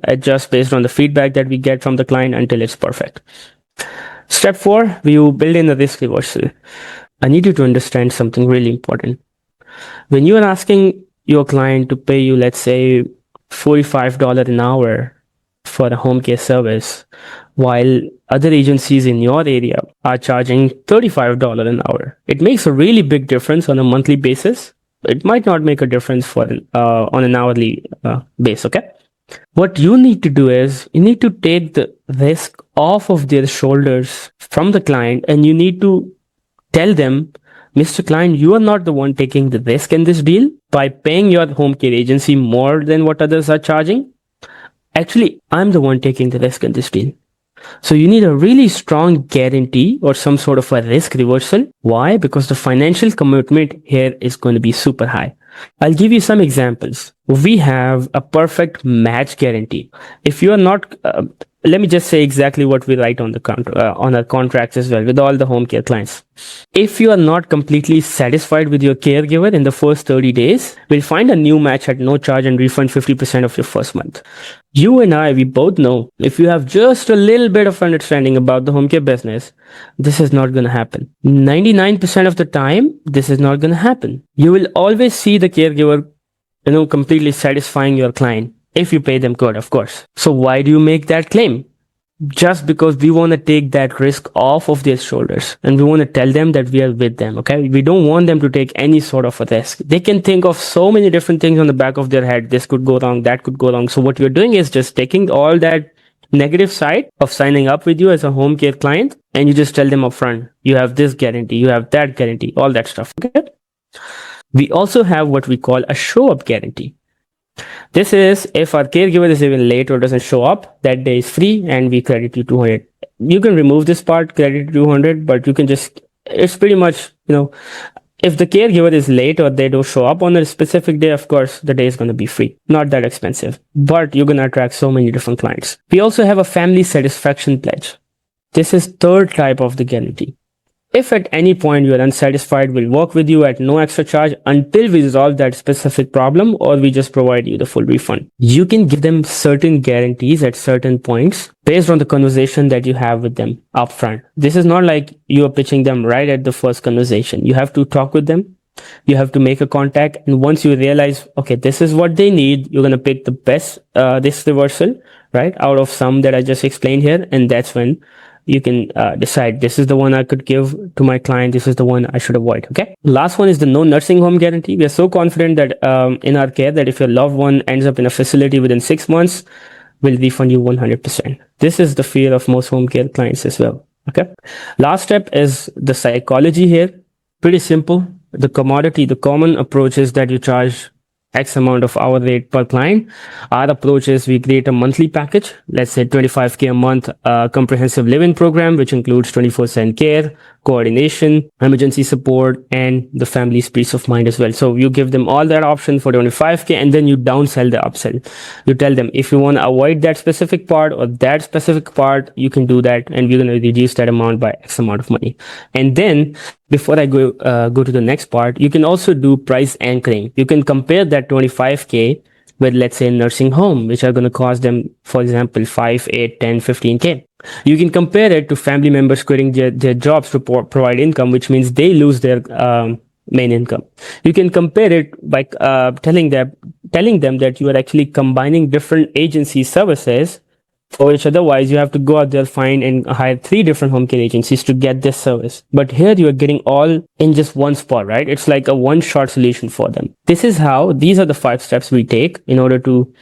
adjust based on the feedback that we get from the client until it's perfect. Step 4, we build in a risk reversal. I need you to understand something really important. When you are asking your client to pay you, let's say $45 an hour for a home care service, while other agencies in your area are charging $35 an hour, it makes a really big difference on a monthly basis. It might not make a difference for on an hourly base. Okay. What you need to do is you need to take the risk off of their shoulders from the client, and you need to tell them, Mr. Client, you are not the one taking the risk in this deal by paying your home care agency more than what others are charging. Actually, I'm the one taking the risk in this deal. So you need a really strong guarantee or some sort of a risk reversal. Why? Because the financial commitment here is going to be super high. I'll give you some examples. We have a perfect match guarantee. If you are not, let me just say exactly what we write on the on our contracts as well with all the home care clients. If you are not completely satisfied with your caregiver in the first 30 days, we'll find a new match at no charge and refund 50% of your first month. You and I, we both know if you have just a little bit of understanding about the home care business, this is not going to happen. 99% of the time, this is not going to happen. You will always see the caregiver, completely satisfying your client if you pay them good, of course. So why do you make that claim? Just because we want to take that risk off of their shoulders, and we want to tell them that we are with them. Okay. We don't want them to take any sort of a risk. They can think of so many different things on the back of their head. This could go wrong. That could go wrong. So what we're doing is just taking all that negative side of signing up with you as a home care client, and you just tell them upfront, you have this guarantee, you have that guarantee, all that stuff. Okay. We also have what we call a show up guarantee. This is if our caregiver is even late or doesn't show up, that day is free and we credit you 200. You can remove this part, credit 200, but you can just, it's pretty much, if the caregiver is late or they don't show up on a specific day, of course, the day is going to be free. Not that expensive, but you're going to attract so many different clients. We also have a family satisfaction pledge. This is third type of the guarantee. If at any point you are unsatisfied, we'll work with you at no extra charge until we resolve that specific problem, or we just provide you the full refund. You can give them certain guarantees at certain points based on the conversation that you have with them upfront. This is not like you are pitching them right at the first conversation. You have to talk with them. You have to make a contact. And once you realize, okay, this is what they need, you're going to pick the best risk reversal, right, out of some that I just explained here. And that's when you can decide, this is the one I could give to my client. This is the one I should avoid. Okay. Last one is the no nursing home guarantee. We are so confident that in our care that if your loved one ends up in a facility within 6 months, we'll refund you 100%. This is the fear of most home care clients as well. Okay. Last step is the psychology here. Pretty simple. The commodity, the common approach is that you charge X amount of hour rate per client. Our approach is we create a monthly package, let's say 25K a month, comprehensive living program, which includes 24/7 care, coordination, emergency support, and the family's peace of mind as well. So you give them all that option for 25K, and then you downsell the upsell. You tell them if you want to avoid that specific part or that specific part, you can do that, and we're going to reduce that amount by X amount of money. And then before I go to the next part, you can also do price anchoring. You can compare that 25K with, let's say, nursing home, which are going to cost them, for example, 5, 8, 10, 15K. You can compare it to family members quitting their jobs to provide income, which means they lose their main income. You can compare it by telling them that you are actually combining different agency services, for which otherwise you have to go out there, find and hire 3 different home care agencies to get this service. But here you are getting all in just one spot, right? It's like a one-shot solution for them. These are the 5 steps we take in order to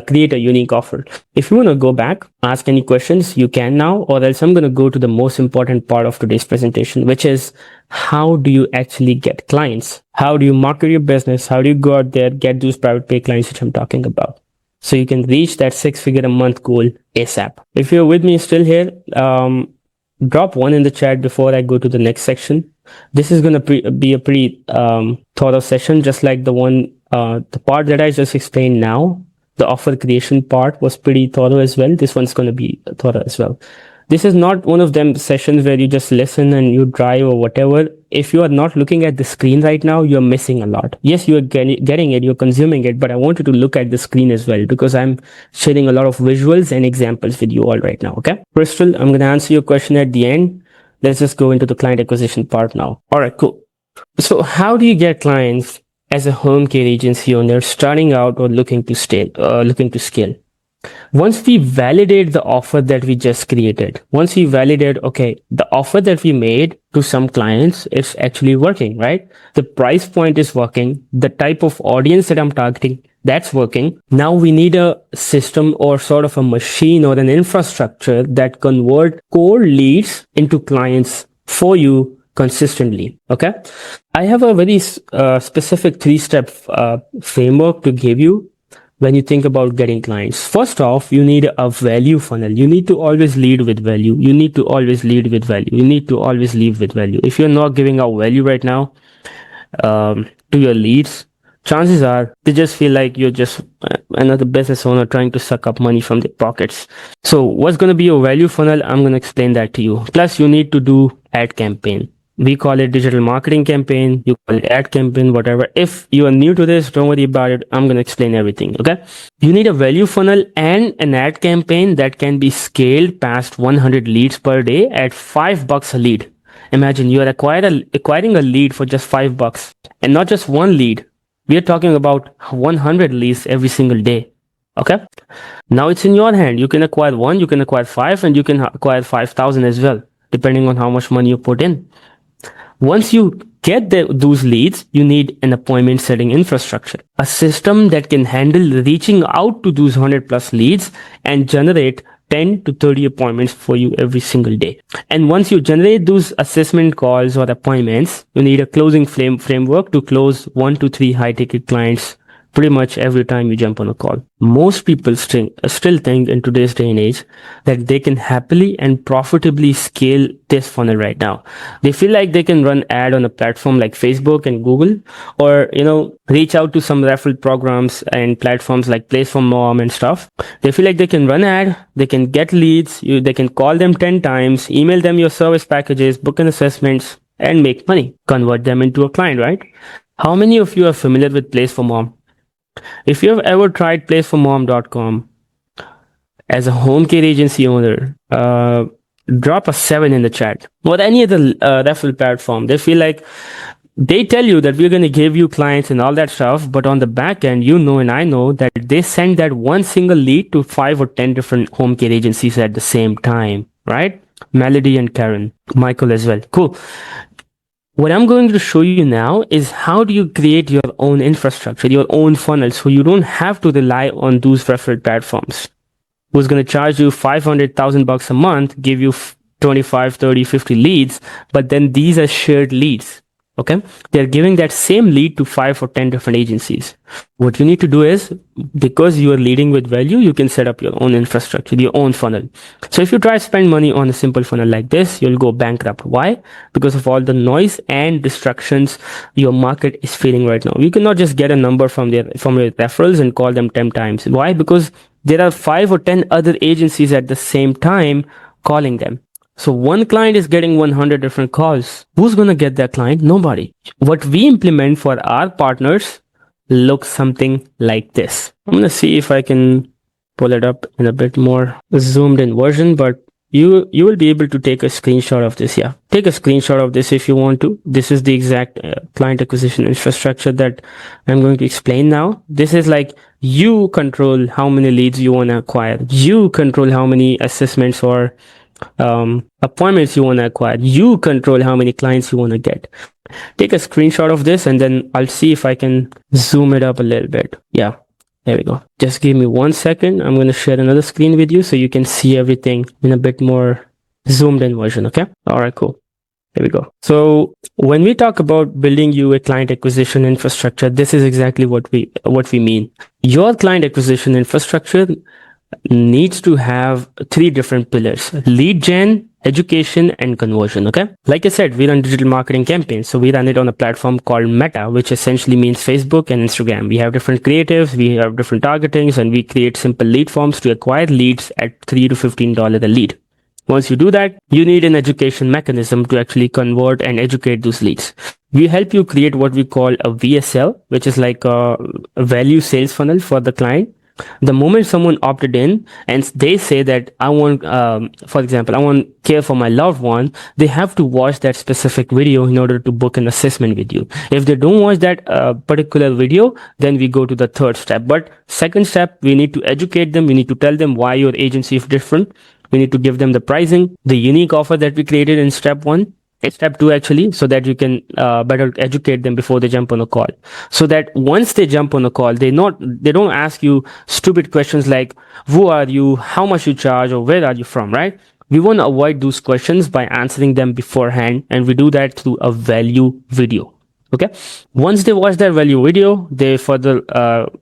create a unique offer. If you want to go back, ask any questions, you can now, or else I'm going to go to the most important part of today's presentation, which is how do you actually get clients? How do you market your business? How do you go out there, get those private pay clients, which I'm talking about, so you can reach that 6-figure a month goal ASAP. If you're with me still here, drop 1 in the chat before I go to the next section. This is going to be a pretty thorough session, just like the part that I just explained now. The offer creation part was pretty thorough as well. This one's going to be thorough as well. This is not one of them sessions where you just listen and you drive or whatever. If you are not looking at the screen right now, you're missing a lot. Yes, you are getting it, you're consuming it, but I want you to look at the screen as well, because I'm sharing a lot of visuals and examples with you all right now, okay? Crystal, I'm going to answer your question at the end. Let's just go into the client acquisition part now. All right, cool. So how do you get clients as a home care agency owner starting out or looking to scale? Once we validate the offer that we just created, once we validate, okay, the offer that we made to some clients is actually working, right? The price point is working. The type of audience that I'm targeting, that's working. Now we need a system or sort of a machine or an infrastructure that convert cold leads into clients for you consistently. Okay. I have a very specific 3-step framework to give you when you think about getting clients. First off, you need a value funnel. You need to always lead with value. You need to always lead with value. You need to always lead with value. If you're not giving out value right now to your leads, chances are they just feel like you're just another business owner trying to suck up money from their pockets. So what's going to be your value funnel? I'm going to explain that to you. Plus, you need to do ad campaign. We call it digital marketing campaign. You call it ad campaign, whatever. If you are new to this, don't worry about it. I'm going to explain everything. Okay. You need a value funnel and an ad campaign that can be scaled past 100 leads per day at $5 a lead. Imagine you are acquiring a lead for just $5, and not just one lead. We are talking about 100 leads every single day. Okay. Now it's in your hand. You can acquire 1, you can acquire 5, and you can acquire 5,000 as well, depending on how much money you put in. Once you get those leads, you need an appointment setting infrastructure, a system that can handle reaching out to those 100+ leads and generate 10 to 30 appointments for you every single day. And once you generate those assessment calls or appointments, you need a closing framework to close 1 to 3 high ticket clients pretty much every time you jump on a call. Most people still think in today's day and age that they can happily and profitably scale this funnel right now. They feel like they can run ad on a platform like Facebook and Google, or, reach out to some referral programs and platforms like Place for Mom and stuff. They feel like they can run ad, they can get leads, they can call them 10 times, email them your service packages, book an assessments, and make money, convert them into a client, right? How many of you are familiar with Place for Mom? If you have ever tried placeformom.com as a home care agency owner, drop a 7 in the chat. Or any other referral platform. They feel like they tell you that we're going to give you clients and all that stuff, but on the back end, and I know that they send that one single lead to 5 or 10 different home care agencies at the same time, right? Melody and Karen, Michael as well. Cool. What I'm going to show you now is how do you create your own infrastructure, your own funnel, so you don't have to rely on those referral platforms. Who's going to charge you $500,000 a month, give you 25, 30, 50 leads, but then these are shared leads. Okay, they're giving that same lead to 5 or 10 different agencies. What you need to do is, because you are leading with value, you can set up your own infrastructure, your own funnel. So if you try to spend money on a simple funnel like this, you'll go bankrupt. Why? Because of all the noise and distractions your market is feeling right now. You cannot just get a number from your referrals and call them 10 times. Why? Because there are 5 or 10 other agencies at the same time calling them. So one client is getting 100 different calls. Who's going to get that client? Nobody. What we implement for our partners looks something like this. I'm going to see if I can pull it up in a bit more zoomed in version, but you will be able to take a screenshot of this. Yeah, take a screenshot of this if you want to. This is the exact client acquisition infrastructure that I'm going to explain now. This is like, you control how many leads you want to acquire. You control how many assessments or appointments you want to acquire. You control how many clients you want to get. Take a screenshot of this and then I'll see if I can zoom it up a little bit. Yeah, there we go. Just give me 1 second. I'm going to share another screen with you so you can see everything in a bit more zoomed in version. Okay. All right, cool. There we go. So when we talk about building you a client acquisition infrastructure, this is exactly what we mean. Your client acquisition infrastructure needs to have 3 different pillars: lead gen, education, and conversion. Okay, like I said, we run digital marketing campaigns, so we run it on a platform called Meta, which essentially means Facebook and Instagram. We have different creatives, we have different targetings, and we create simple lead forms to acquire leads at $3 to $15 a lead. Once you do that, you need an education mechanism to actually convert and educate those leads. We help you create what we call a VSL, which is like a value sales funnel for the client. The moment someone opted in and they say that I want, for example, I want care for my loved one, they have to watch that specific video in order to book an assessment with you. If they don't watch that particular video, then we go to the 3rd step. But second step, we need to educate them. We need to tell them why your agency is different. We need to give them the pricing, the unique offer that we created in step 1. It's step 2 actually, so that you can better educate them before they jump on a call. So that once they jump on a call, they don't ask you stupid questions like, who are you, how much you charge, or where are you from, right? We want to avoid those questions by answering them beforehand, and we do that through a value video. Okay. Once they watch that value video, they further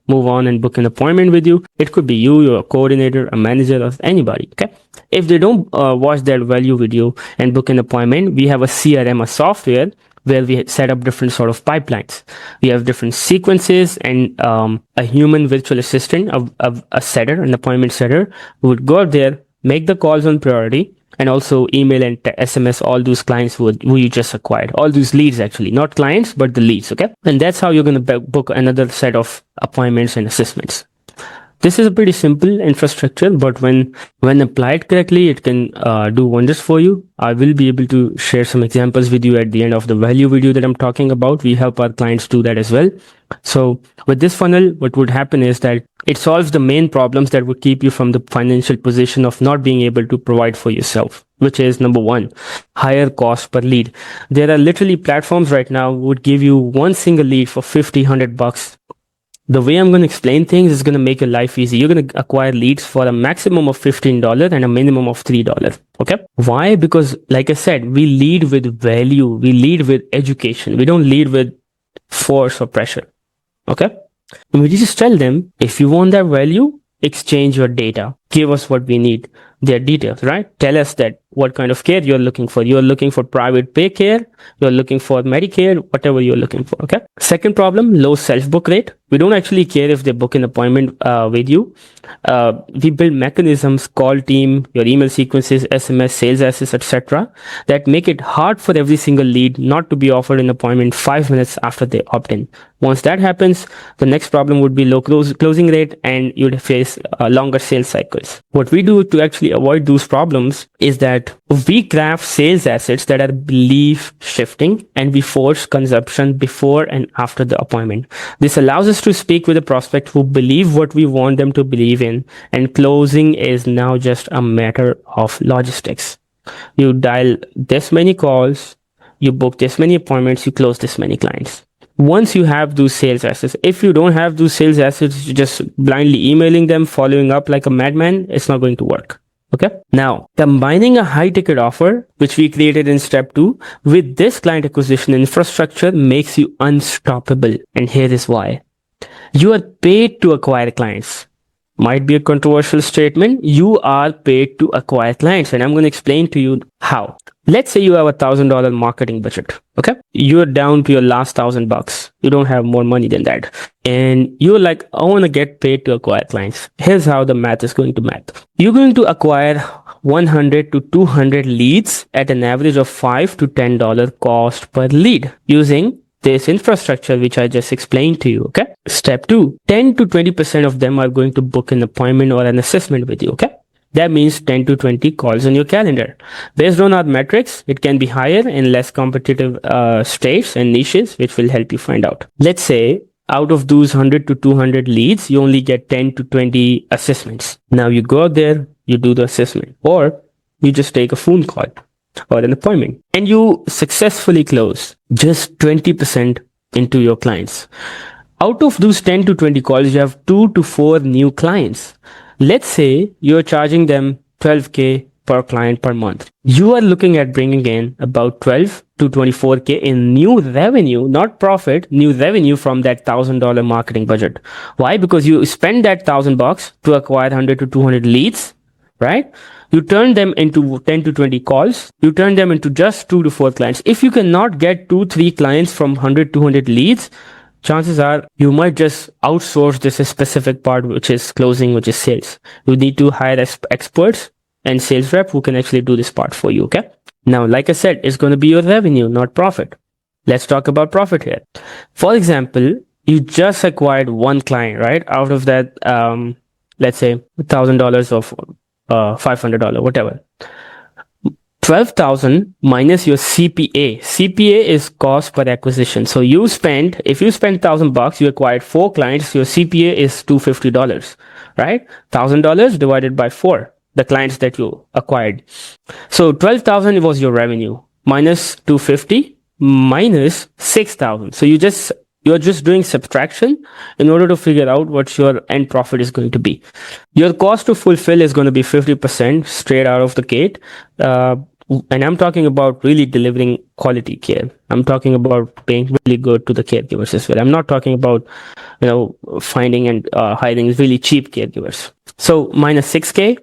move on and book an appointment with you. It could be you, your coordinator, a manager, or anybody. Okay. If they don't watch that value video and book an appointment, we have a CRM, a software where we set up different sort of pipelines. We have different sequences and a human virtual assistant, a setter, an appointment setter, who would go out there, make the calls on priority, and also email and SMS all those clients who you just acquired. All those leads actually, not clients, but the leads, okay? And that's how you're going to book another set of appointments and assessments. This is a pretty simple infrastructure, but when applied correctly, it can do wonders for you. I will be able to share some examples with you at the end of the value video that I'm talking about. We help our clients do that as well. So with this funnel, what would happen is that it solves the main problems that would keep you from the financial position of not being able to provide for yourself, which is number 1, higher cost per lead. There are literally platforms right now would give you one single lead for $50, $100. The way I'm going to explain things is going to make your life easy. You're going to acquire leads for a maximum of $15 and a minimum of $3. Okay. Why? Because like I said, we lead with value. We lead with education. We don't lead with force or pressure. Okay. And we just tell them, if you want that value, exchange your data. Give us what we need. Their details, right? Tell us that what kind of care you're looking for. You're looking for private pay care. You're looking for Medicare, whatever you're looking for. Okay. Second problem, low self-book rate. We don't actually care if they book an appointment with you. We build mechanisms, call team, your email sequences, SMS, sales assets, etc., that make it hard for every single lead not to be offered an appointment 5 minutes after they opt in. Once that happens, the next problem would be low closing rate, and you'd face longer sales cycles. What we do to actually avoid those problems is that we craft sales assets that are belief shifting, and we force consumption before and after the appointment. This allows us to speak with a prospect who believe what we want them to believe in, and closing is now just a matter of logistics. You dial this many calls, you book this many appointments, you close this many clients. Once you have those sales assets, if you don't have those sales assets, you're just blindly emailing them, following up like a madman, it's not going to work. Okay. Now, combining a high ticket offer, which we created in step 2, with this client acquisition infrastructure makes you unstoppable. And here is why. You are paid to acquire clients. Might be a controversial statement. You are paid to acquire clients, and I'm going to explain to you how. Let's say you have $1,000 marketing budget. Okay. You're down to your last $1,000. You don't have more money than that. And you're like, I want to get paid to acquire clients. Here's how the math is going to math. You're going to acquire 100 to 200 leads at an average of $5 to $10 cost per lead using this infrastructure, which I just explained to you. Okay. Step 2, 10 to 20% of them are going to book an appointment or an assessment with you. Okay. That means 10 to 20 calls on your calendar. Based on our metrics, it can be higher in less competitive states and niches, which will help you find out. Let's say out of those 100 to 200 leads, you only get 10 to 20 assessments. Now you go out there, you do the assessment, or you just take a phone call or an appointment, and you successfully close just 20% into your clients. Out of those 10 to 20 calls, you have 2 to 4 new clients. Let's say you're charging them $12K per client per month. You are looking at bringing in about $12 to $24K in new revenue, not profit, new revenue from that $1,000 marketing budget. Why? Because you spend that $1,000 to acquire 100 to 200 leads, right? You turn them into 10 to 20 calls. You turn them into just 2 to 4 clients. If you cannot get 2-3 clients from 100 to 200 leads, chances are you might just outsource this specific part, which is closing, which is sales. You need to hire experts and sales rep who can actually do this part for you. Okay. Now, like I said, it's going to be your revenue, not profit. Let's talk about profit here. For example, you just acquired one client, right? Out of that, let's say $1,000 of $500, whatever. 12,000 minus your CPA. CPA is cost per acquisition. So if you spend $1,000, you acquired 4 clients, your CPA is $250, right? $1,000 divided by 4, the clients that you acquired. So 12,000 was your revenue minus 250 minus 6,000. So you're just doing subtraction in order to figure out what your end profit is going to be. Your cost to fulfill is going to be 50% straight out of the gate. And I'm talking about really delivering quality care. I'm talking about paying really good to the caregivers as well. I'm not talking about, finding and hiring really cheap caregivers. So minus 6K.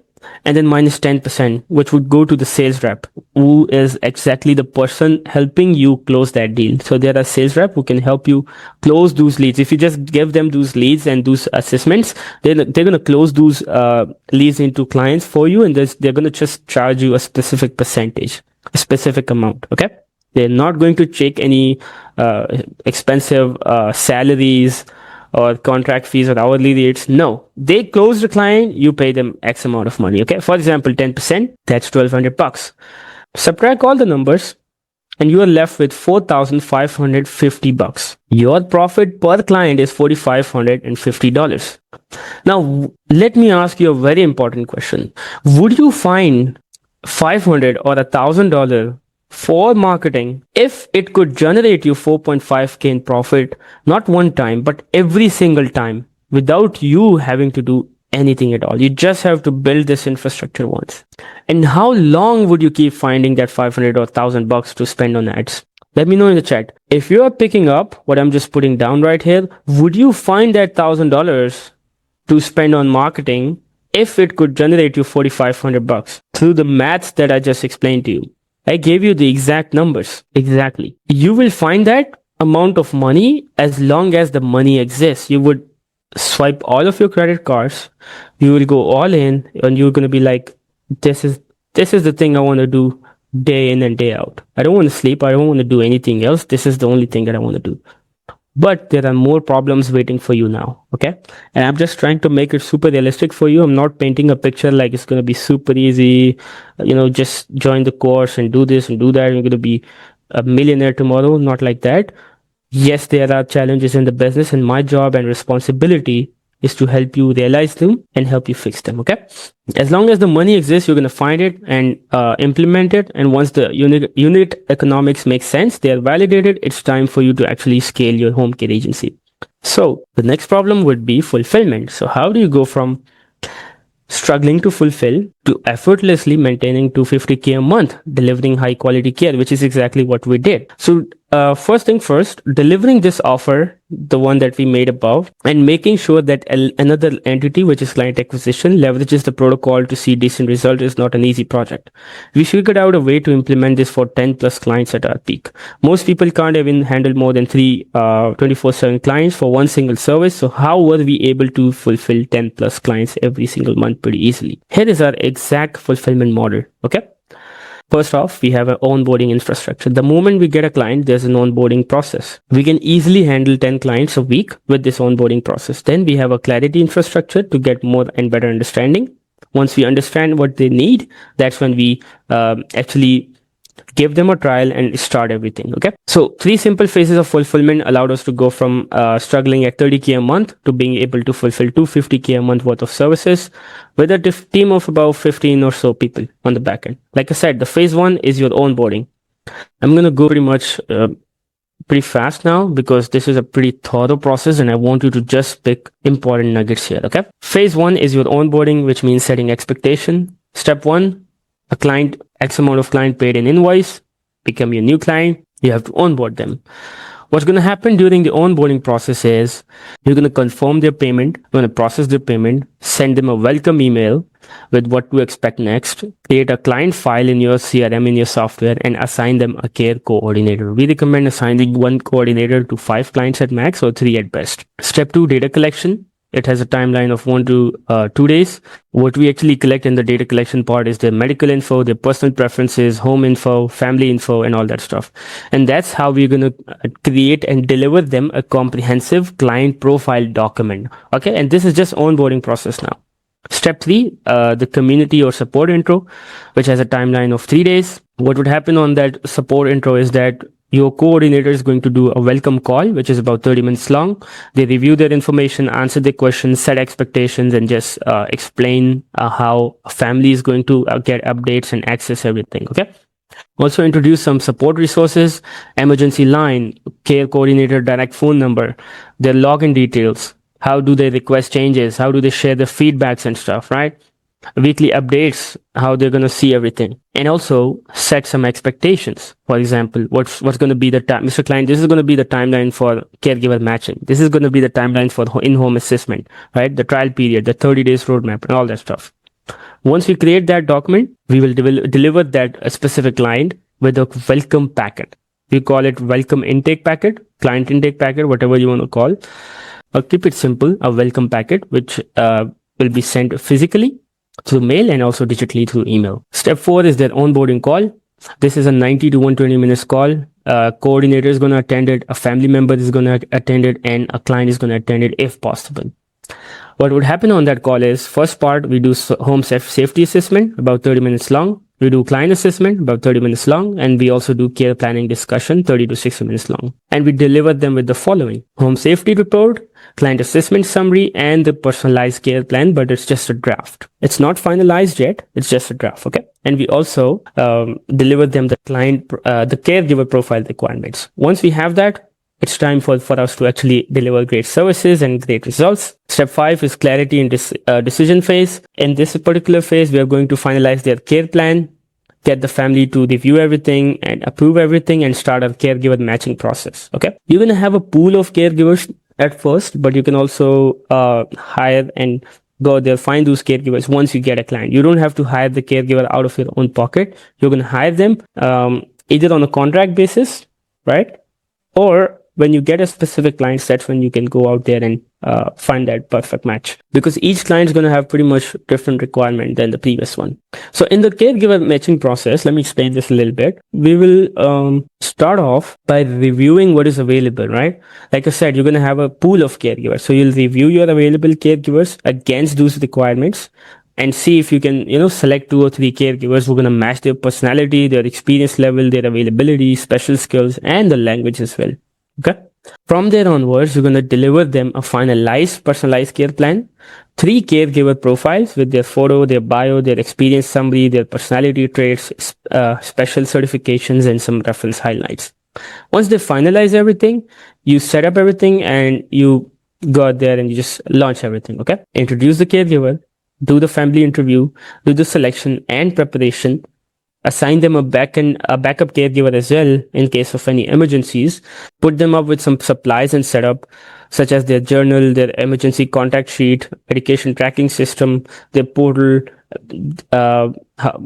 And then minus 10%, which would go to the sales rep, who is exactly the person helping you close that deal. So there are sales rep who can help you close those leads. If you just give them those leads and those assessments, they're going to close those leads into clients for you, and they're going to just charge you a specific percentage, a specific amount. Okay. They're not going to check any expensive salaries or contract fees or hourly rates. No, they close the client, you pay them X amount of money. Okay. For example, 10%, that's $1,200. Subtract all the numbers and you are left with $4,550. Your profit per client is $4,550. Now, let me ask you a very important question. Would you find $500 or $1,000 for marketing if it could generate you 4.5K in profit, not one time, but every single time, without you having to do anything at all? You just have to build this infrastructure once. And how long would you keep finding that $500 or $1,000 to spend on ads? Let me know in the chat. If you are picking up what I'm just putting down right here, would you find that $1,000 to spend on marketing if it could generate you $4,500 through the maths that I just explained to you? I gave you the exact numbers. Exactly. You will find that amount of money as long as the money exists. You would swipe all of your credit cards. You will go all in, and you're going to be like, this is the thing I want to do day in and day out. I don't want to sleep. I don't want to do anything else. This is the only thing that I want to do. But there are more problems waiting for you now. Okay. And I'm just trying to make it super realistic for you. I'm not painting a picture like it's going to be super easy. Just join the course and do this and do that. You're going to be a millionaire tomorrow. Not like that. Yes, there are challenges in the business, and my job and responsibility is to help you realize them and help you fix them. Okay. As long as the money exists, you're going to find it and implement it. And once the unit economics make sense, they are validated, it's time for you to actually scale your home care agency. So the next problem would be fulfillment. So how do you go from struggling to fulfill, to effortlessly maintaining 250K a month, delivering high quality care, which is exactly what we did. So first thing first, delivering this offer, the one that we made above, and making sure that another entity, which is client acquisition, leverages the protocol to see decent result is not an easy project. We figured out a way to implement this for 10 plus clients at our peak. Most people can't even handle more than 24/7 clients for one single service. So how were we able to fulfill 10 plus clients every single month pretty easily? Here is our exact fulfillment model. Okay. First off, we have an onboarding infrastructure. The moment we get a client, there's an onboarding process. We can easily handle 10 clients a week with this onboarding process. Then we have a clarity infrastructure to get more and better understanding. Once we understand what they need, that's when we actually give them a trial and start everything. Okay. So 3 simple phases of fulfillment allowed us to go from struggling at 30K a month to being able to fulfill 250K a month worth of services with a team of about 15 or so people on the back end. Like I said, the phase 1 is your onboarding. I'm going to go pretty much pretty fast now because this is a pretty thorough process and I want you to just pick important nuggets here. Okay. Phase 1 is your onboarding, which means setting expectation. Step 1, a client, X amount of client paid an invoice, become your new client, you have to onboard them. What's going to happen during the onboarding process is you're going to confirm their payment, you're going to process their payment, send them a welcome email with what to expect next, create a client file in your CRM, in your software, and assign them a care coordinator. We recommend assigning 1 coordinator to 5 clients at max or 3 at best. Step 2, data collection. It has a timeline of 1 to 2 days. What we actually collect in the data collection part is their medical info, their personal preferences, home info, family info, and all that stuff. And that's how we're going to create and deliver them a comprehensive client profile document. Okay. And this is just onboarding process now. Step 3, the community or support intro, which has a timeline of 3 days. What would happen on that support intro is that your coordinator is going to do a welcome call, which is about 30 minutes long. They review their information, answer their questions, set expectations, and just explain how a family is going to get updates and access everything. Okay. Also introduce some support resources, emergency line, care coordinator direct phone number, their login details. How do they request changes? How do they share the feedbacks and stuff, right? Weekly updates, how they're going to see everything, and also set some expectations. For example, what's going to be the time, Mr. Client, this is going to be the timeline for caregiver matching. This is going to be the timeline for in-home assessment, right? The trial period, the 30 days roadmap, and all that stuff. Once we create that document, we will deliver that a specific client with a welcome packet. We call it welcome intake packet, client intake packet, whatever you want to call. I'll keep it simple, a welcome packet, which will be sent physically through mail and also digitally through email. Step 4 is their onboarding call. This is a 90 to 120 minutes call. Coordinator is going to attend it, a family member is going to attend it, and a client is going to attend it if possible. What would happen on that call is, first part, we do home safety assessment, about 30 minutes long. We do client assessment, about 30 minutes long. And we also do care planning discussion, 30 to 60 minutes long. And we deliver them with the following: home safety report, client assessment summary, and the personalized care plan, but it's just a draft. It's not finalized yet. It's just a draft. Okay. And we also deliver them the the caregiver profile requirements. Once we have that, it's time for us to actually deliver great services and great results. Step 5 is clarity and decision phase. In this particular phase, we are going to finalize their care plan, get the family to review everything and approve everything, and start a caregiver matching process. Okay. You're going to have a pool of caregivers at first, but you can also hire and go there, find those caregivers once you get a client. You don't have to hire the caregiver out of your own pocket. You're going to hire them either on a contract basis, right? Or when you get a specific client, that's when you can go out there and find that perfect match, because each client is going to have pretty much different requirement than the previous one. So in the caregiver matching process, let me explain this a little bit. We will start off by reviewing what is available, right? Like I said, you're going to have a pool of caregivers. So you'll review your available caregivers against those requirements and see if you can, select 2 or 3 caregivers who are going to match their personality, their experience level, their availability, special skills, and the language as well. Okay. From there onwards, you're going to deliver them a finalized, personalized care plan, 3 caregiver profiles with their photo, their bio, their experience summary, their personality traits, special certifications, and some reference highlights. Once they finalize everything, you set up everything and you go out there and you just launch everything. Okay. Introduce the caregiver, do the family interview, do the selection and preparation, assign them a backup caregiver as well in case of any emergencies, put them up with some supplies and setup, such as their journal, their emergency contact sheet, medication tracking system, their portal,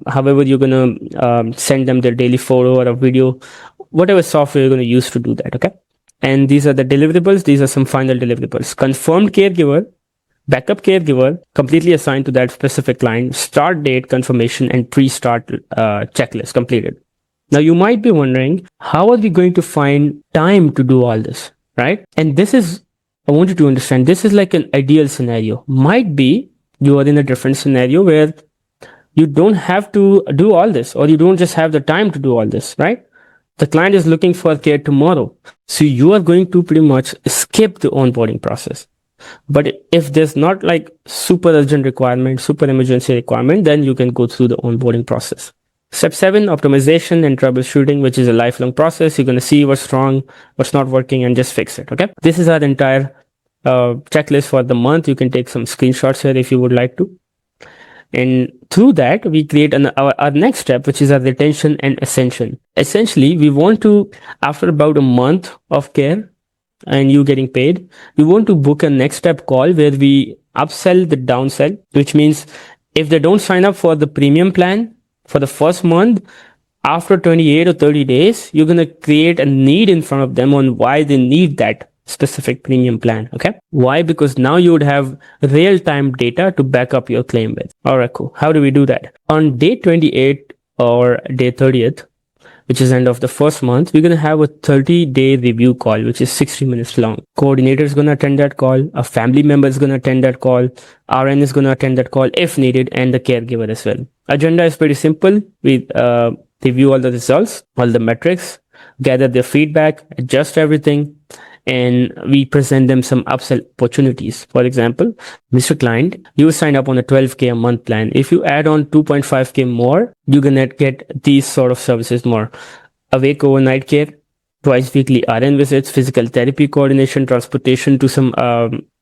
however you're going to send them their daily photo or a video, whatever software you're going to use to do that, okay? And these are the deliverables. These are some final deliverables. Confirmed caregiver, backup caregiver, completely assigned to that specific client, start date confirmation, and pre-start checklist completed. Now you might be wondering, how are we going to find time to do all this, right? And this is, I want you to understand, this is like an ideal scenario. Might be you are in a different scenario where you don't have to do all this, or you don't just have the time to do all this, right? The client is looking for care tomorrow. So you are going to pretty much skip the onboarding process. But if there's not like super urgent requirement, super emergency requirement, then you can go through the onboarding process. Step 7, optimization and troubleshooting, which is a lifelong process. You're going to see what's wrong, what's not working, and just fix it. Okay. This is our entire checklist for the month. You can take some screenshots here if you would like to. And through that, we create our next step, which is our retention and ascension. Essentially, we want to, after about a month of care and you getting paid, we want to book a next step call where we upsell the downsell, which means if they don't sign up for the premium plan for the first month, after 28 or 30 days, you're going to create a need in front of them on why they need that specific premium plan. Okay. Why? Because now you would have real-time data to back up your claim with. All right, cool. How do we do that? On day 28 or day 30th, which is end of the first month, we're going to have a 30-day review call, which is 60 minutes long. Coordinator is going to attend that call. A family member is going to attend that call. RN is going to attend that call if needed, and the caregiver as well. Agenda is pretty simple. We review all the results, all the metrics, gather their feedback, adjust everything, and we present them some upsell opportunities. For example, Mr. Client, you sign up on a 12K a month plan. If you add on 2.5K more, you're going to get these sort of services more. Awake overnight care, twice weekly RN visits, physical therapy coordination, transportation to some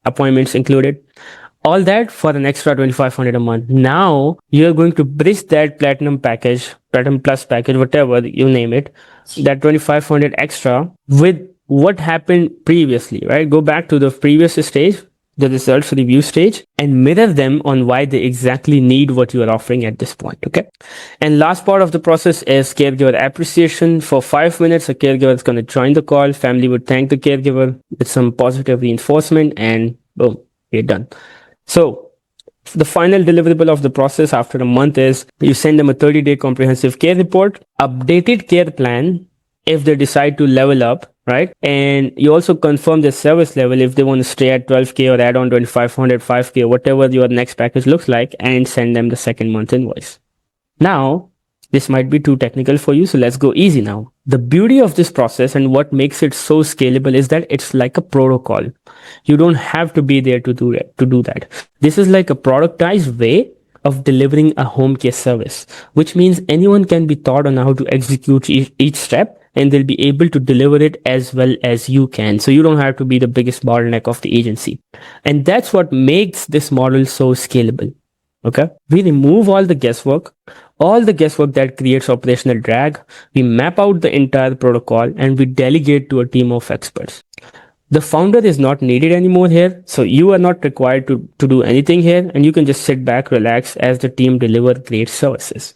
appointments included. All that for an extra 2,500 a month. Now you're going to bridge that platinum package, platinum plus package, whatever you name it, that 2,500 extra with what happened previously, right? Go back to the previous stage, the results review stage, and mirror them on why they exactly need what you are offering at this point. Okay. And last part of the process is caregiver appreciation. For 5 minutes, a caregiver is going to join the call. Family would thank the caregiver with some positive reinforcement, and boom, we're done. So the final deliverable of the process after a month is you send them a 30-day comprehensive care report, updated care plan if they decide to level up, right? And you also confirm the service level if they want to stay at 12K or add on 2,500, 5K, whatever your next package looks like, and send them the second month invoice. Now, this might be too technical for you, so let's go easy now. The beauty of this process and what makes it so scalable is that it's like a protocol. You don't have to be there to do that. This is like a productized way of delivering a home care service, which means anyone can be taught on how to execute each step, and they'll be able to deliver it as well as you can. So you don't have to be the biggest bottleneck of the agency. And that's what makes this model so scalable. Okay. We remove all the guesswork that creates operational drag. We map out the entire protocol and we delegate to a team of experts. The founder is not needed anymore here. So you are not required to do anything here, and you can just sit back, relax as the team deliver great services.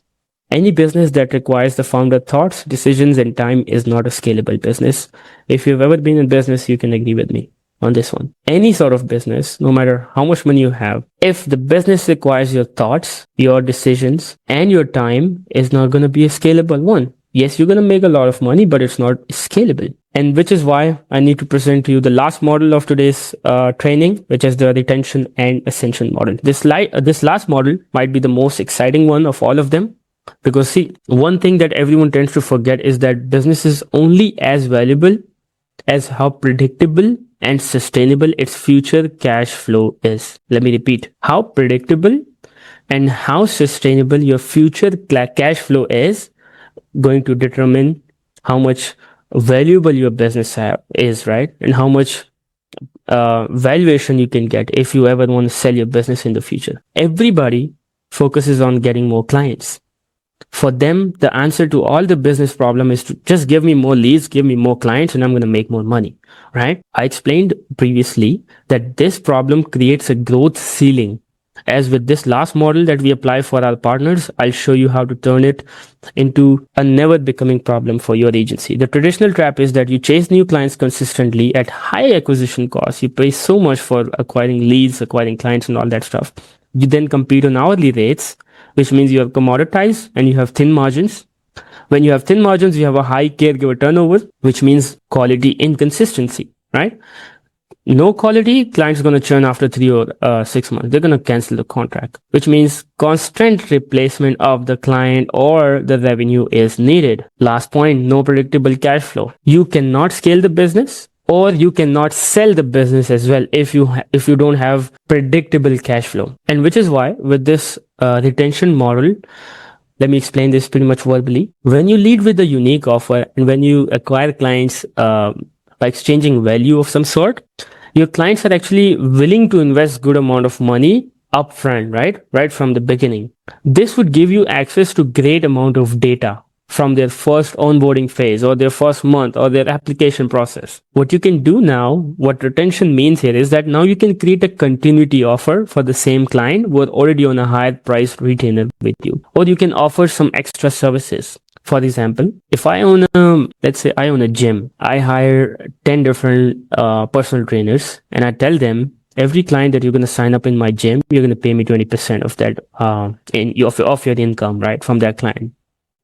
Any business that requires the founder thoughts, decisions, and time is not a scalable business. If you've ever been in business, you can agree with me on this one. Any sort of business, no matter how much money you have, if the business requires your thoughts, your decisions, and your time, is not going to be a scalable one. Yes, you're going to make a lot of money, but it's not scalable. And which is why I need to present to you the last model of today's training, which is the retention and ascension model. This last model might be the most exciting one of all of them. Because see, one thing that everyone tends to forget is that business is only as valuable as how predictable and sustainable its future cash flow is. Let me repeat. How predictable and how sustainable your future cash flow is going to determine how much valuable your business is, right? And how much valuation you can get if you ever want to sell your business in the future. Everybody focuses on getting more clients. For them, the answer to all the business problem is to just give me more leads, give me more clients, and I'm going to make more money, right? I explained previously that this problem creates a growth ceiling. As with this last model that we apply for our partners, I'll show you how to turn it into a never becoming problem for your agency. The traditional trap is that you chase new clients consistently at high acquisition costs. You pay so much for acquiring leads, acquiring clients, and all that stuff. You then compete on hourly rates, which means you have commoditized and you have thin margins. When you have thin margins, you have a high caregiver turnover, which means quality inconsistency, right? No quality, client's going to churn after 3 or 6 months. They're going to cancel the contract, which means constant replacement of the client or the revenue is needed. Last point, no predictable cash flow. You cannot scale the business, or you cannot sell the business as well if you don't have predictable cash flow. And which is why with this retention model, let me explain this pretty much verbally. When you lead with a unique offer and when you acquire clients by exchanging value of some sort, your clients are actually willing to invest good amount of money upfront, right from the beginning. This would give you access to great amount of data from their first onboarding phase or their first month or their application process. What you can do now, what retention means here is that now you can create a continuity offer for the same client who are already on a higher priced retainer with you. Or you can offer some extra services. For example, if I own let's say I own a gym, I hire 10 different personal trainers and I tell them, every client that you're going to sign up in my gym, you're going to pay me 20% of that of your income, right, from that client.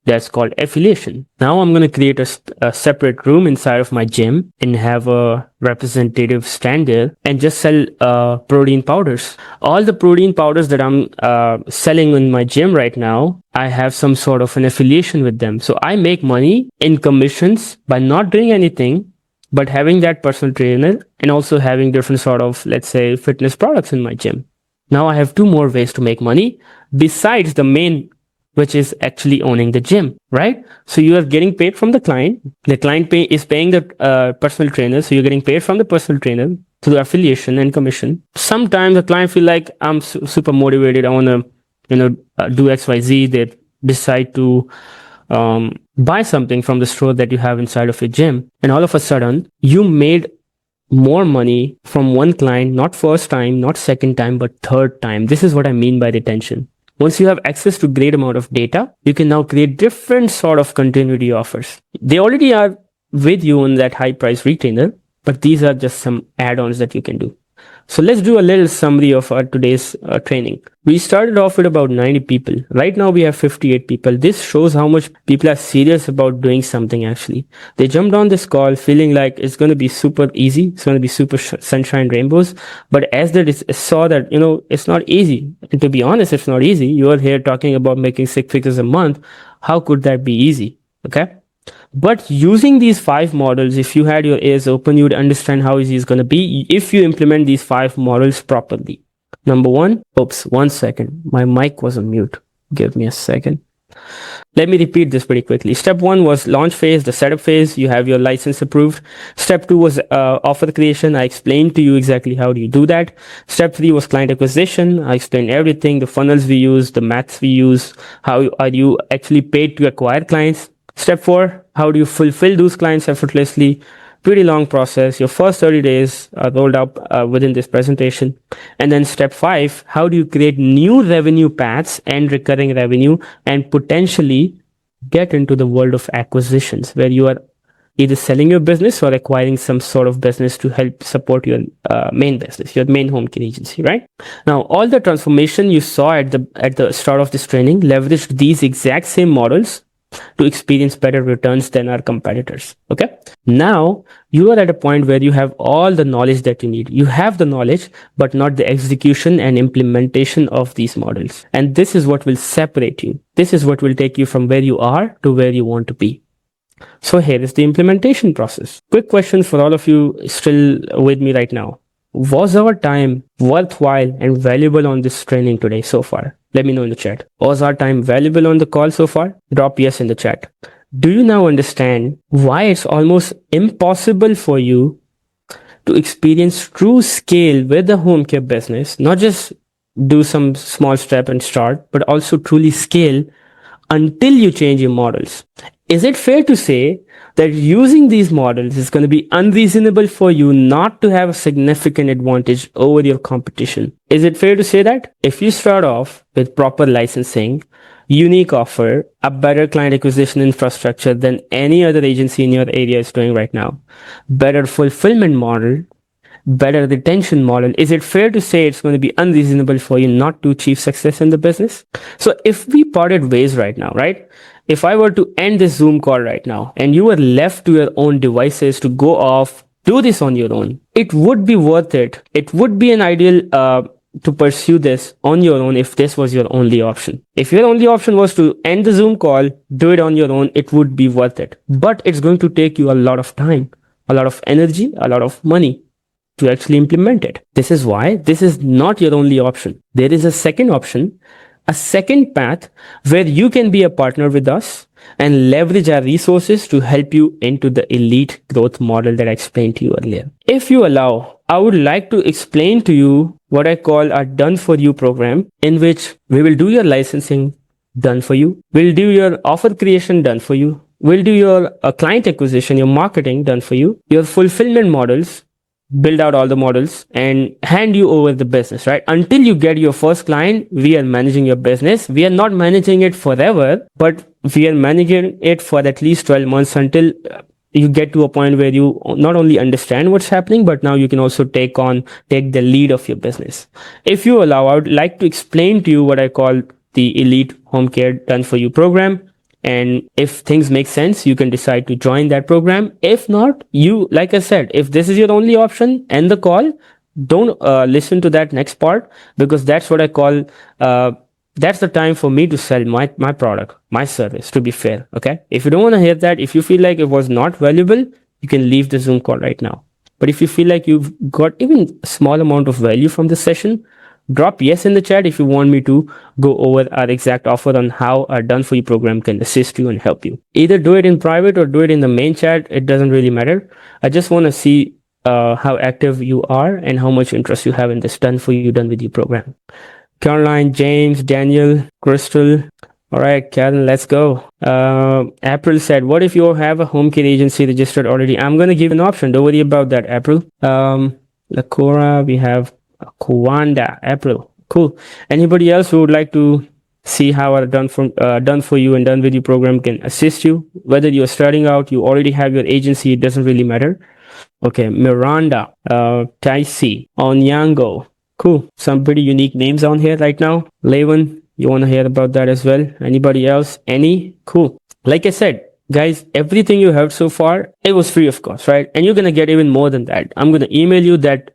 That's called affiliation. Now I'm going to create a separate room inside of my gym and have a representative stand there and just sell protein powders. All the protein powders that I'm selling in my gym right now, I have some sort of an affiliation with them. So I make money in commissions by not doing anything, but having that personal trainer and also having different sort of, let's say, fitness products in my gym. Now I have 2 more ways to make money besides the main, which is actually owning the gym, right? So you are getting paid from the client. The client is paying the personal trainer. So you're getting paid from the personal trainer through affiliation and commission. Sometimes the client feel like I'm super motivated. I want to, do XYZ. They decide to buy something from the store that you have inside of your gym. And all of a sudden you made more money from one client, not first time, not second time, but third time. This is what I mean by retention. Once you have access to great amount of data, you can now create different sort of continuity offers. They already are with you on that high price retainer, but these are just some add-ons that you can do. So let's do a little summary of our today's training. We started off with about 90 people. Right now we have 58 people. This shows how much people are serious about doing something actually. They jumped on this call feeling like it's going to be super easy. It's going to be super sunshine rainbows. But as they saw that, it's not easy. And to be honest, it's not easy. You are here talking about making 6 figures a month. How could that be easy? Okay. But using these 5 models, if you had your ears open, you would understand how easy it's going to be if you implement these 5 models properly. Number 1, oops, 1 second. My mic was on mute. Give me a second. Let me repeat this pretty quickly. Step 1 was launch phase, the setup phase. You have your license approved. Step 2 was offer creation. I explained to you exactly how do you do that. Step 3 was client acquisition. I explained everything, the funnels we use, the maths we use, how are you actually paid to acquire clients. Step 4, how do you fulfill those clients effortlessly? Pretty long process. Your first 30 days are rolled up within this presentation. And then step 5, how do you create new revenue paths and recurring revenue and potentially get into the world of acquisitions where you are either selling your business or acquiring some sort of business to help support your main business, your main home care agency, right? Now, all the transformation you saw at the start of this training leveraged these exact same models to experience better returns than our competitors. Okay. Now you are at a point where you have all the knowledge that you need. You have the knowledge, but not the execution and implementation of these models. And this is what will separate you. This is what will take you from where you are to where you want to be. So here is the implementation process. Quick question for all of you still with me right now. Was our time worthwhile and valuable on this training today so far? Let me know in the chat. Was our time valuable on the call so far? Drop yes in the chat. Do you now understand why it's almost impossible for you to experience true scale with the home care business, not just do some small step and start, but also truly scale until you change your models. Is it fair to say that using these models is going to be unreasonable for you not to have a significant advantage over your competition? Is it fair to say that if you start off with proper licensing, unique offer, a better client acquisition infrastructure than any other agency in your area is doing right now, better fulfillment model, better retention model, is it fair to say it's going to be unreasonable for you not to achieve success in the business? So if we parted ways right now, right? If I were to end this Zoom call right now and you were left to your own devices to go off, do this on your own, it would be worth it. It would be an ideal to pursue this on your own if this was your only option. If your only option was to end the Zoom call, do it on your own, it would be worth it. But it's going to take you a lot of time, a lot of energy, a lot of money to actually implement it. This is why this is not your only option. There is a second option, a second path where you can be a partner with us and leverage our resources to help you into the elite growth model that I explained to you earlier. If you allow, I would like to explain to you what I call our done for you program, in which we will do your licensing done for you. We'll do your offer creation done for you. We'll do your client acquisition, your marketing done for you, your fulfillment models, build out all the models and hand you over the business, right? Until you get your first client, we are managing your business. We are not managing it forever, but we are managing it for at least 12 months until you get to a point where you not only understand what's happening, but now you can also take the lead of your business. If you allow, I would like to explain to you what I call the Elite Home Care Done For You program. And if things make sense, you can decide to join that program. If not, like I said, if this is your only option, end the call. Don't listen to that next part, because that's what I call, that's the time for me to sell my product, my service, to be fair. Okay. If you don't want to hear that, if you feel like it was not valuable, you can leave the Zoom call right now. But if you feel like you've got even a small amount of value from this session, drop yes in the chat if you want me to go over our exact offer on how our done for you program can assist you and help you. Either do it in private or do it in the main chat. It doesn't really matter. I just want to see how active you are and how much interest you have in this done for you, done with you program. Caroline, James, Daniel, Crystal. All right, Karen, let's go. April said, what if you have a home care agency registered already? I'm going to give an option. Don't worry about that, April. Lakora, we have Kwanda, April. Cool. Anybody else who would like to see how our done for you and done with you program can assist you? Whether you're starting out, you already have your agency, it doesn't really matter. Okay, Miranda, Taisi, Onyango. Cool. Some pretty unique names on here right now. Levin, you want to hear about that as well? Anybody else? Any? Cool. Like I said, guys, everything you heard so far, it was free of cost, right? And you're going to get even more than that. I'm going to email you that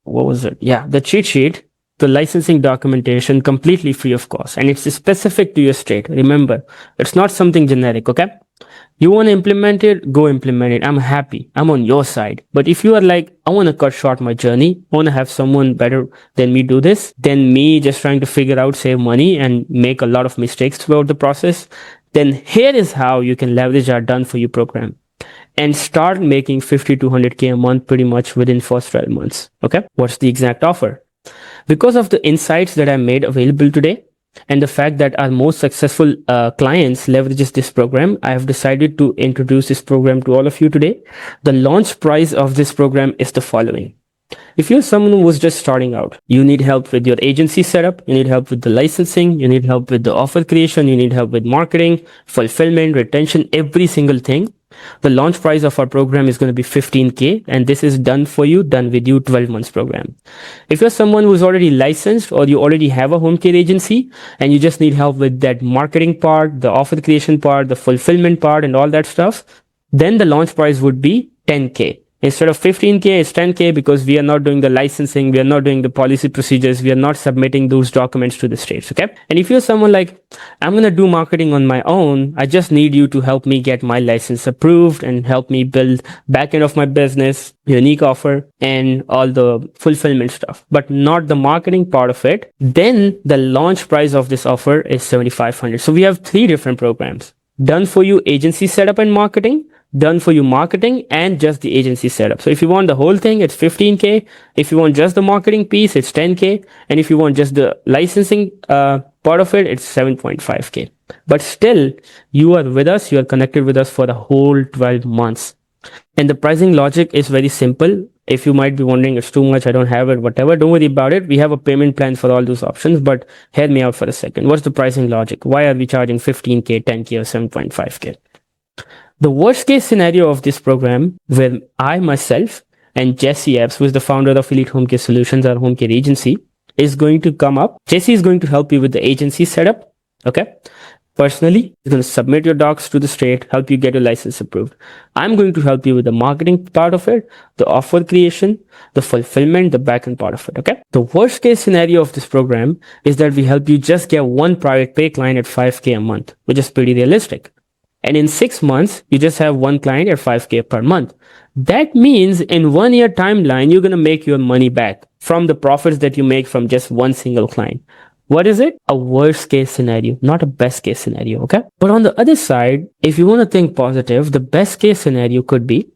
what was it? Yeah, the cheat sheet, the licensing documentation, completely free of cost. And it's specific to your state. Remember, it's not something generic, okay? You want to implement it, go implement it. I'm happy. I'm on your side. But if you are like, I want to cut short my journey, I want to have someone better than me do this, than me just trying to figure out, save money and make a lot of mistakes throughout the process, then here is how you can leverage our done for you program and start making 50 to 100K a month pretty much within first 12 months. Okay. What's the exact offer? Because of the insights that I made available today and the fact that our most successful clients leverages this program, I have decided to introduce this program to all of you today. The launch price of this program is the following. If you're someone who was just starting out, you need help with your agency setup, you need help with the licensing, you need help with the offer creation, you need help with marketing, fulfillment, retention, every single thing. The launch price of our program is going to be 15K, and this is done for you, done with you 12 months program. If you're someone who's already licensed or you already have a home care agency and you just need help with that marketing part, the offer creation part, the fulfillment part and all that stuff, then the launch price would be 10K. Instead of 15K, it's 10K because we are not doing the licensing, we are not doing the policy procedures, we are not submitting those documents to the states, okay? And if you're someone like, I'm going to do marketing on my own, I just need you to help me get my license approved and help me build back end of my business, unique offer, and all the fulfillment stuff, but not the marketing part of it, then the launch price of this offer is $7,500. So we have three different programs. done for you agency setup and marketing, done for you marketing and just the agency setup. So if you want the whole thing, it's 15K. If you want just the marketing piece, it's 10K. And if you want just the licensing part of it, it's 7.5K. But still, you are with us, you are connected with us for the whole 12 months. And the pricing logic is very simple. If you might be wondering, it's too much, I don't have it, whatever, don't worry about it. We have a payment plan for all those options, but hear me out for a second. What's the pricing logic? Why are we charging 15K, 10K, or 7.5K? The worst case scenario of this program, where I myself and Jesse Epps, who is the founder of Elite Home Care Solutions, our home care agency, is going to come up. Jesse is going to help you with the agency setup. Okay. Personally, he's going to submit your docs to the state, help you get your license approved. I'm going to help you with the marketing part of it, the offer creation, the fulfillment, the backend part of it. Okay. The worst case scenario of this program is that we help you just get one private pay client at 5K a month, which is pretty realistic. And in 6 months, you just have one client at 5K per month. That means in 1 year timeline, you're going to make your money back from the profits that you make from just one single client. What is it? A worst case scenario, not a best case scenario. Okay. But on the other side, if you want to think positive, the best case scenario could be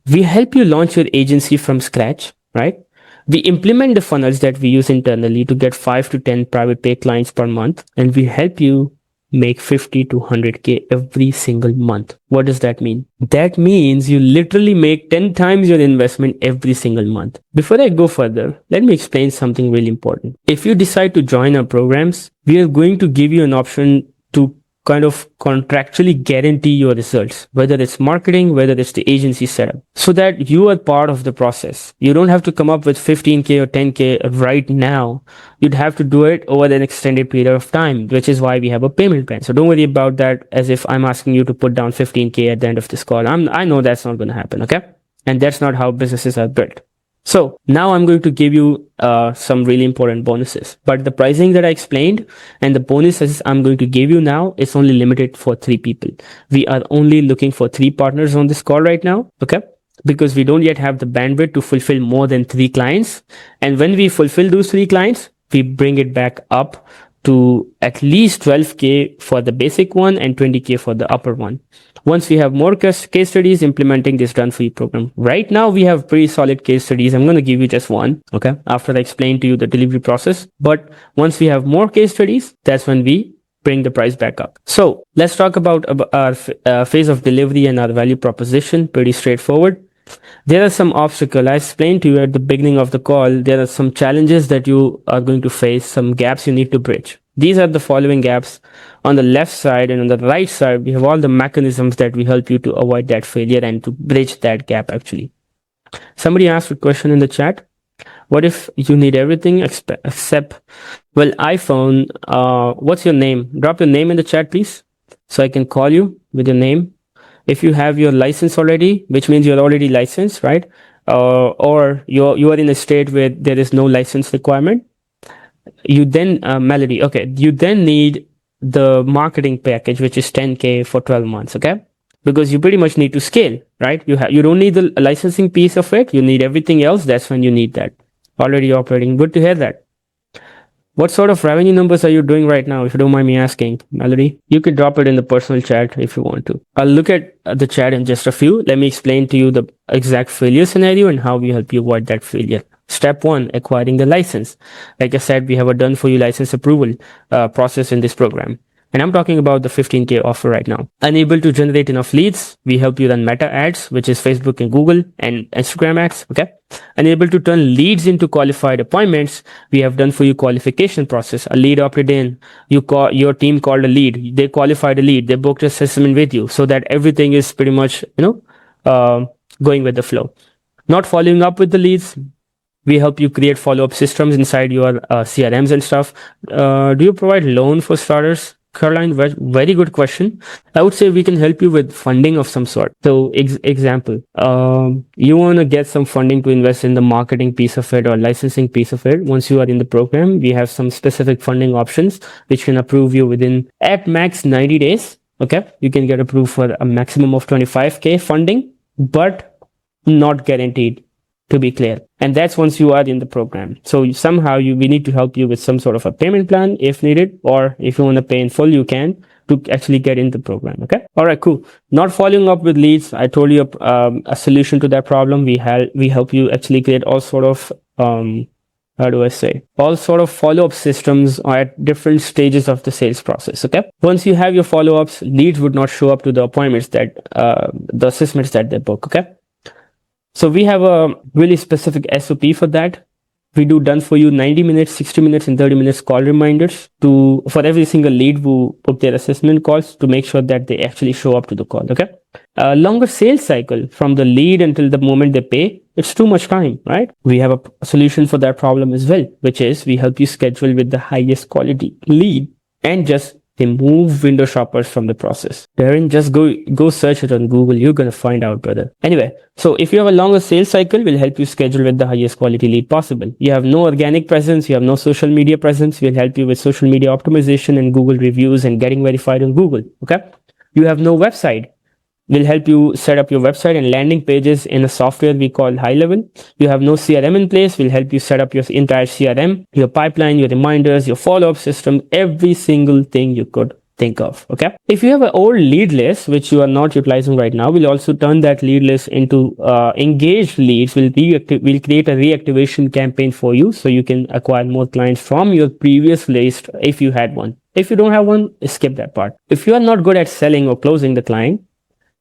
we help you launch your agency from scratch, right? We implement the funnels that we use internally to get 5 to 10 private pay clients per month, and we help you make 50 to 100K every single month. What does that mean? That means you literally make 10 times your investment every single month. Before I go further, let me explain something really important. If you decide to join our programs, we are going to give you an option to kind of contractually guarantee your results, whether it's marketing, whether it's the agency setup, so that you are part of the process. You don't have to come up with 15K or 10K right now. You'd have to do it over an extended period of time, which is why we have a payment plan. So don't worry about that as if I'm asking you to put down 15K at the end of this call. I know that's not going to happen. Okay. And that's not how businesses are built. So now I'm going to give you some really important bonuses, but the pricing that I explained and the bonuses I'm going to give you now is only limited for 3 people. We are only looking for 3 partners on this call right now. Okay. Because we don't yet have the bandwidth to fulfill more than 3 clients. And when we fulfill those 3 clients, we bring it back up to at least 12K for the basic one and 20K for the upper one. Once we have more case studies implementing this done for you program. Right now, we have pretty solid case studies. I'm going to give you just one, okay, after I explain to you the delivery process. But once we have more case studies, that's when we bring the price back up. So let's talk about our phase of delivery and our value proposition. Pretty straightforward. There are some obstacles. I explained to you at the beginning of the call. There are some challenges that you are going to face, some gaps you need to bridge. These are the following gaps. On the left side and on the right side, we have all the mechanisms that will help you to avoid that failure and to bridge that gap actually. Somebody asked a question in the chat. What if you need everything except, well, iPhone, what's your name? Drop your name in the chat, please, so I can call you with your name. If you have your license already, which means you're already licensed, right? Or you are in a state where there is no license requirement. You then, Melody, okay, you then need the marketing package, which is 10K for 12 months, okay? Because you pretty much need to scale, right? You don't need the licensing piece of it. You need everything else. That's when you need that. Already operating. Good to hear that. What sort of revenue numbers are you doing right now, if you don't mind me asking, Melody? You could drop it in the personal chat if you want to. I'll look at the chat in just a few. Let me explain to you the exact failure scenario and how we help you avoid that failure. Step 1, acquiring the license. Like I said, we have a done for you license approval process in this program. And I'm talking about the 15K offer right now. Unable to generate enough leads, we help you run meta ads, which is Facebook and Google and Instagram ads, okay? Unable to turn leads into qualified appointments, we have done for you qualification process. A lead opted in, your team called a lead, they qualified a lead, they booked a assessment with you, so that everything is pretty much, going with the flow. Not following up with the leads, we help you create follow-up systems inside your CRMs and stuff. Do you provide loan for starters? Caroline, very good question. I would say we can help you with funding of some sort. So example, you want to get some funding to invest in the marketing piece of it or licensing piece of it. Once you are in the program, we have some specific funding options which can approve you within at max 90 days. Okay. You can get approved for a maximum of 25K funding, but not guaranteed, to be clear. And that's once you are in the program. So we need to help you with some sort of a payment plan if needed, or if you want to pay in full, you can. to actually get in the program. Okay. All right, cool. Not following up with leads. I told you a solution to that problem. We help you actually create all sort of how do I say, all sort of follow-up systems at different stages of the sales process. Okay. Once you have your follow-ups, leads would not show up to the appointments that the assessments that they book. Okay. So we have a really specific SOP for that. We do done for you 90 minutes, 60 minutes, and 30 minutes call reminders for every single lead who book their assessment calls to make sure that they actually show up to the call. Okay. A longer sales cycle from the lead until the moment they pay, it's too much time, right? We have a solution for that problem as well, which is we help you schedule with the highest quality lead and just remove window shoppers from the process. Darren, just go search it on Google. You're going to find out, brother. Anyway, so if you have a longer sales cycle, we'll help you schedule with the highest quality lead possible. You have no organic presence. You have no social media presence. We'll help you with social media optimization and Google reviews and getting verified on Google. Okay. You have no website. We'll help you set up your website and landing pages in a software we call High Level. You have no CRM in place. We'll help you set up your entire CRM, your pipeline, your reminders, your follow-up system, every single thing you could think of. Okay. If you have an old lead list, which you are not utilizing right now, we'll also turn that lead list into engaged leads. We'll create a reactivation campaign for you so you can acquire more clients from your previous list if you had one. If you don't have one, skip that part. If you are not good at selling or closing the client,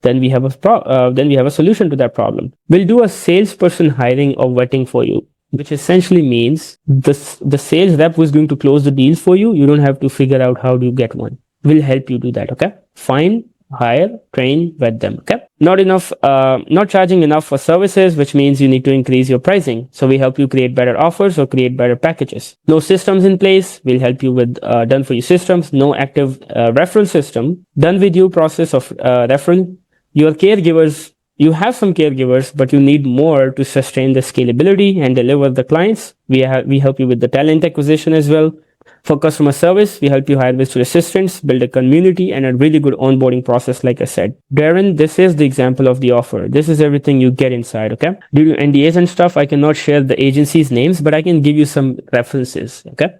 then we have a solution to that problem. We'll do a salesperson hiring or vetting for you, which essentially means the sales rep who is going to close the deals for you. You don't have to figure out how do you get one. We'll help you do that. Okay. Find, hire, train, vet them. Okay. Not charging enough for services, which means you need to increase your pricing. So we help you create better offers or create better packages. No systems in place. We'll help you with done for you systems. No active referral system. Done with you process of referral. Your caregivers, you have some caregivers, but you need more to sustain the scalability and deliver the clients. We help you with the talent acquisition as well. For customer service, we help you hire virtual assistants, build a community, and a really good onboarding process, like I said. Darren, this is the example of the offer. This is everything you get inside, okay? Due to NDAs and stuff, I cannot share the agency's names, but I can give you some references, okay?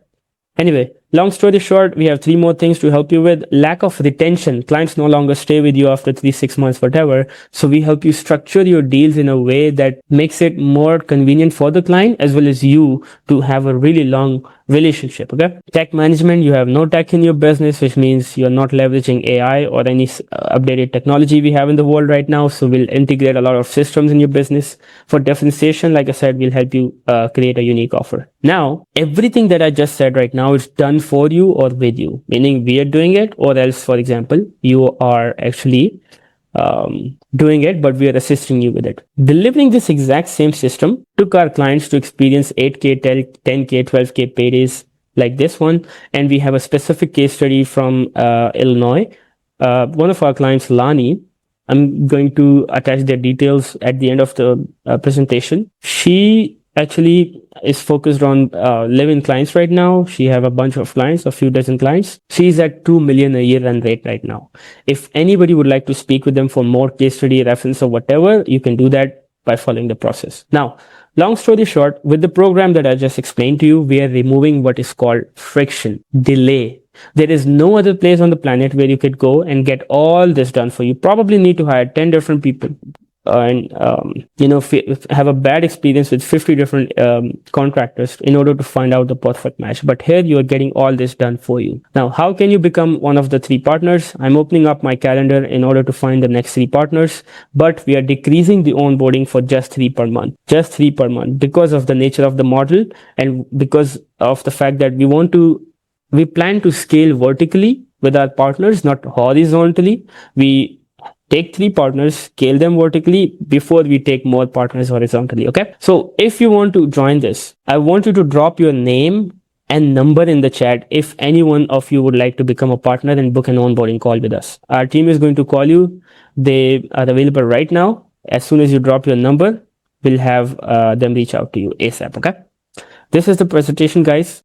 Anyway, long story short, we have 3 more things to help you with. Lack of retention. Clients no longer stay with you after 3-6 months, whatever. So we help you structure your deals in a way that makes it more convenient for the client as well as you to have a really long relationship. Okay. Tech management. You have no tech in your business, which means you're not leveraging AI or any updated technology we have in the world right now. So we'll integrate a lot of systems in your business. For differentiation, like I said, we'll help you create a unique offer. Now, everything that I just said right now is done for you or with you, meaning we are doing it, or else, for example, you are actually doing it, but we are assisting you with it. Delivering this exact same system took our clients to experience 8K, 10K, 12K paydays like this one. And we have a specific case study from Illinois. One of our clients, Lani, I'm going to attach their details at the end of the presentation. She actually is focused on live-in clients right now. She have a bunch of clients, a few dozen clients. She's at 2 million a year run rate right now. If anybody would like to speak with them for more case study reference or whatever, you can do that by following the process. Now, long story short, with the program that I just explained to you, we are removing what is called friction, delay. There is no other place on the planet where you could go and get all this done for you. Probably need to hire 10 different people. And have a bad experience with 50 different contractors in order to find out the perfect match. But here you are getting all this done for you. Now, how can you become one of the 3 partners? I'm opening up my calendar in order to find the next 3 partners, but we are decreasing the onboarding for just 3 per month, because of the nature of the model and because of the fact that we plan to scale vertically with our partners, not horizontally. We take 3 partners, scale them vertically before we take more partners horizontally. Okay. So if you want to join this, I want you to drop your name and number in the chat if any one of you would like to become a partner and book an onboarding call with us. Our team is going to call you. They are available right now. As soon as you drop your number, we'll have them reach out to you ASAP. Okay. This is the presentation, guys.